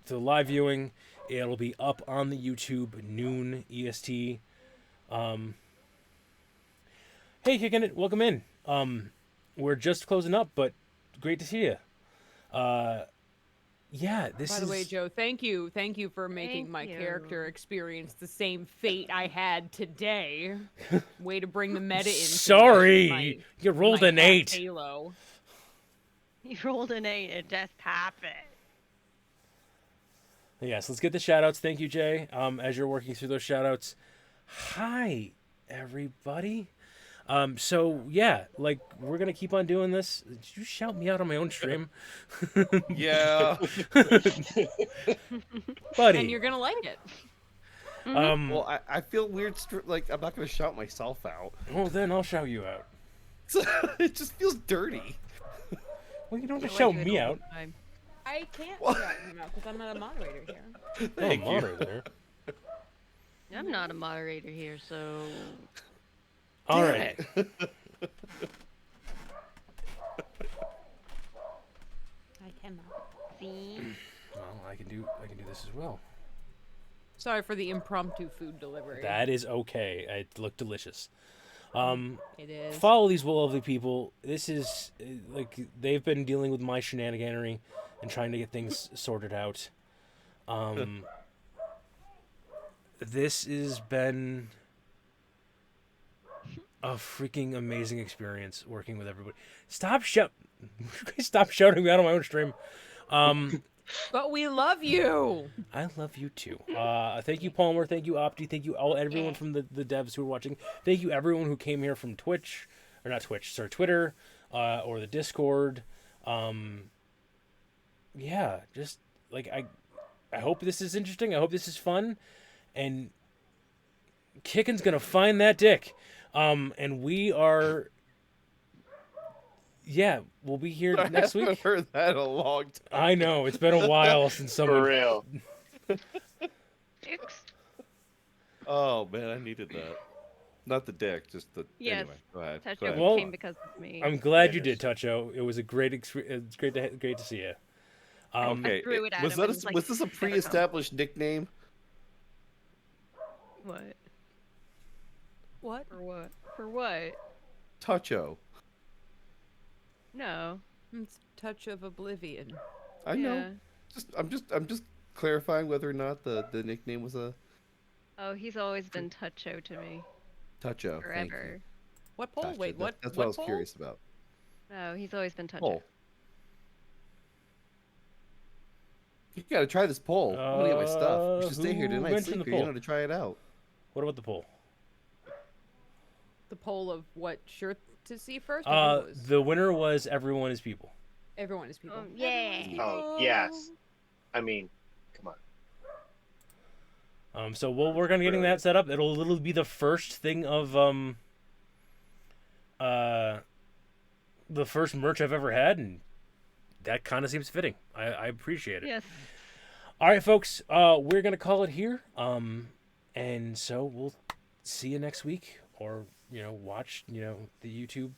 Speaker 2: live viewing. It'll be up on the YouTube noon EST. Hey, kicking it. Welcome in. We're just closing up, but great to see you. Yeah, this
Speaker 1: By
Speaker 2: is.
Speaker 1: the way, Joe, thank you for making
Speaker 5: Thank
Speaker 1: my
Speaker 5: you.
Speaker 1: character experience the same fate I had today. Way to bring the meta in.
Speaker 2: Sorry, you rolled an 8.
Speaker 1: Halo.
Speaker 5: You rolled an 8, it just happened.
Speaker 2: Yes, let's get the shout-outs. Thank you, Jay. As you're working through those shout-outs. Hi, everybody. So, yeah, like, we're going to keep on doing this. Did you shout me out on my own stream?
Speaker 6: Yeah.
Speaker 2: Buddy.
Speaker 1: And you're gonna like it.
Speaker 6: Well, I feel weird. Like, I'm not going to shout myself out.
Speaker 2: Well, then I'll shout you out.
Speaker 6: It just feels dirty.
Speaker 2: Well, you don't have to
Speaker 5: I
Speaker 2: shout
Speaker 5: do it
Speaker 2: me
Speaker 5: all
Speaker 2: out.
Speaker 5: the time.
Speaker 1: I can't
Speaker 6: What?
Speaker 1: shout him out because I'm not a moderator here.
Speaker 6: Thank
Speaker 2: Oh,
Speaker 6: you.
Speaker 2: moderator.
Speaker 5: I'm not a moderator here, so
Speaker 2: All
Speaker 6: Damn
Speaker 2: right.
Speaker 6: it.
Speaker 1: I cannot.
Speaker 5: see.
Speaker 2: Well, I can do this as well.
Speaker 1: Sorry for the impromptu food delivery.
Speaker 2: That is okay. It looked delicious.
Speaker 1: It is.
Speaker 2: Follow these lovely people. This is like they've been dealing with my shenaniganery and trying to get things sorted out. This has been a freaking amazing experience working with everybody. Stop shouting me out on my own stream.
Speaker 1: But we love you.
Speaker 2: I love you too. Thank you, Palmer. Thank you, Opti. Thank you, everyone from the devs who are watching. Thank you, everyone who came here from Twitch, or not Twitch, sorry, Twitter, or the Discord. Yeah, just like I hope this is interesting. I hope this is fun, and Kickin's gonna find that dick. And we are. Yeah, we'll be here next
Speaker 6: I haven't
Speaker 2: week.
Speaker 6: heard that in a long time.
Speaker 2: I know it's been a while since
Speaker 7: For
Speaker 2: someone.
Speaker 7: real.
Speaker 5: Dicks.
Speaker 6: Oh man, I needed that. Not the dick, just the.
Speaker 5: Yes.
Speaker 6: Anyway, go ahead.
Speaker 5: Touch
Speaker 6: Go ahead.
Speaker 2: Well,
Speaker 5: came because of me.
Speaker 2: I'm glad you
Speaker 6: Yes.
Speaker 2: did, Toucho. It was a great experience. It's great to see you.
Speaker 6: Okay,
Speaker 5: threw it at
Speaker 6: was
Speaker 5: him
Speaker 6: that
Speaker 5: and was like,
Speaker 6: was this a
Speaker 5: "Better go."
Speaker 6: pre-established nickname?
Speaker 5: What?
Speaker 1: What?
Speaker 5: For what? For what?
Speaker 6: Toucho.
Speaker 5: No.
Speaker 1: It's touch of oblivion.
Speaker 6: I know.
Speaker 5: Yeah.
Speaker 6: I'm just clarifying whether or not the nickname was a
Speaker 5: Oh, he's always been Toucho to me.
Speaker 6: Toucho. Thank you.
Speaker 5: Forever.
Speaker 1: What poll?
Speaker 6: Gotcha.
Speaker 1: Wait, what?
Speaker 6: That's what I was
Speaker 1: poll?
Speaker 6: curious about.
Speaker 5: No, he's always been Toucho.
Speaker 6: Poll. You gotta try this poll. I'm gonna get my stuff. We should stay here
Speaker 2: Who
Speaker 6: tonight.
Speaker 2: mentioned
Speaker 6: Sleep
Speaker 2: the
Speaker 6: here. You
Speaker 2: poll?
Speaker 6: know to try it out.
Speaker 2: What about the poll?
Speaker 1: the poll of what shirt to see first? I think it was
Speaker 2: The winner was Everyone is People.
Speaker 1: Everyone is People.
Speaker 5: Yeah.
Speaker 1: Everyone is People.
Speaker 7: Oh yes. I mean, come on.
Speaker 2: So we'll work on getting that set up. It'll be the first thing of the first merch I've ever had, and that kind of seems fitting. I appreciate it.
Speaker 5: Yes.
Speaker 2: All right, folks, we're gonna call it here. And so we'll see you next week, or watch the YouTube.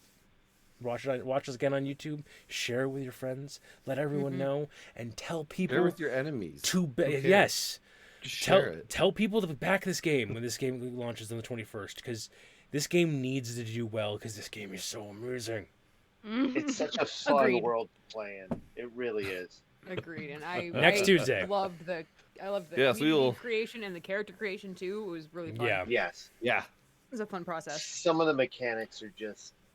Speaker 2: Watch us again on YouTube. Share it with your friends. Let everyone know, and tell people.
Speaker 4: Share with your enemies.
Speaker 2: Yes.
Speaker 4: Just share it.
Speaker 2: Tell people to back this game when this game launches on the 21st, because this game needs to do well, because this game is so amazing.
Speaker 7: It's such a fun
Speaker 1: Agreed.
Speaker 7: world to play in. It really is.
Speaker 1: Agreed, and I
Speaker 2: Next Tuesday.
Speaker 1: I loved the
Speaker 4: Yes, we
Speaker 1: community
Speaker 4: will.
Speaker 1: creation and the character creation too. It was really fun.
Speaker 2: Yeah.
Speaker 7: Yes.
Speaker 6: Yeah.
Speaker 1: It was a fun process.
Speaker 7: Some of the mechanics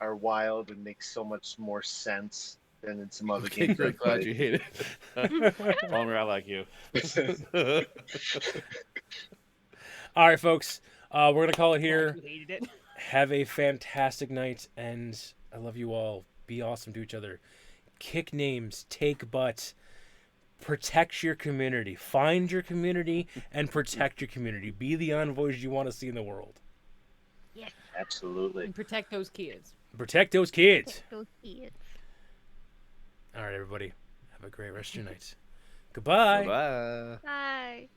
Speaker 7: are wild and make so much more sense than in some other games.
Speaker 6: Good,
Speaker 7: I've
Speaker 6: glad
Speaker 7: played.
Speaker 6: you hate it. Palmer, I like you.
Speaker 2: All right, folks. We're gonna call it here.
Speaker 1: You hated it.
Speaker 2: Have a fantastic night, and I love you all. Be awesome to each other. Kick names, take butts, protect your community. Find your community and protect your community. Be the envoys you want to see in the world.
Speaker 7: Absolutely.
Speaker 1: And protect those kids.
Speaker 2: Protect those kids.
Speaker 5: Those kids.
Speaker 2: All right, everybody. Have a great rest of your night. Goodbye.
Speaker 4: Bye.
Speaker 5: Bye.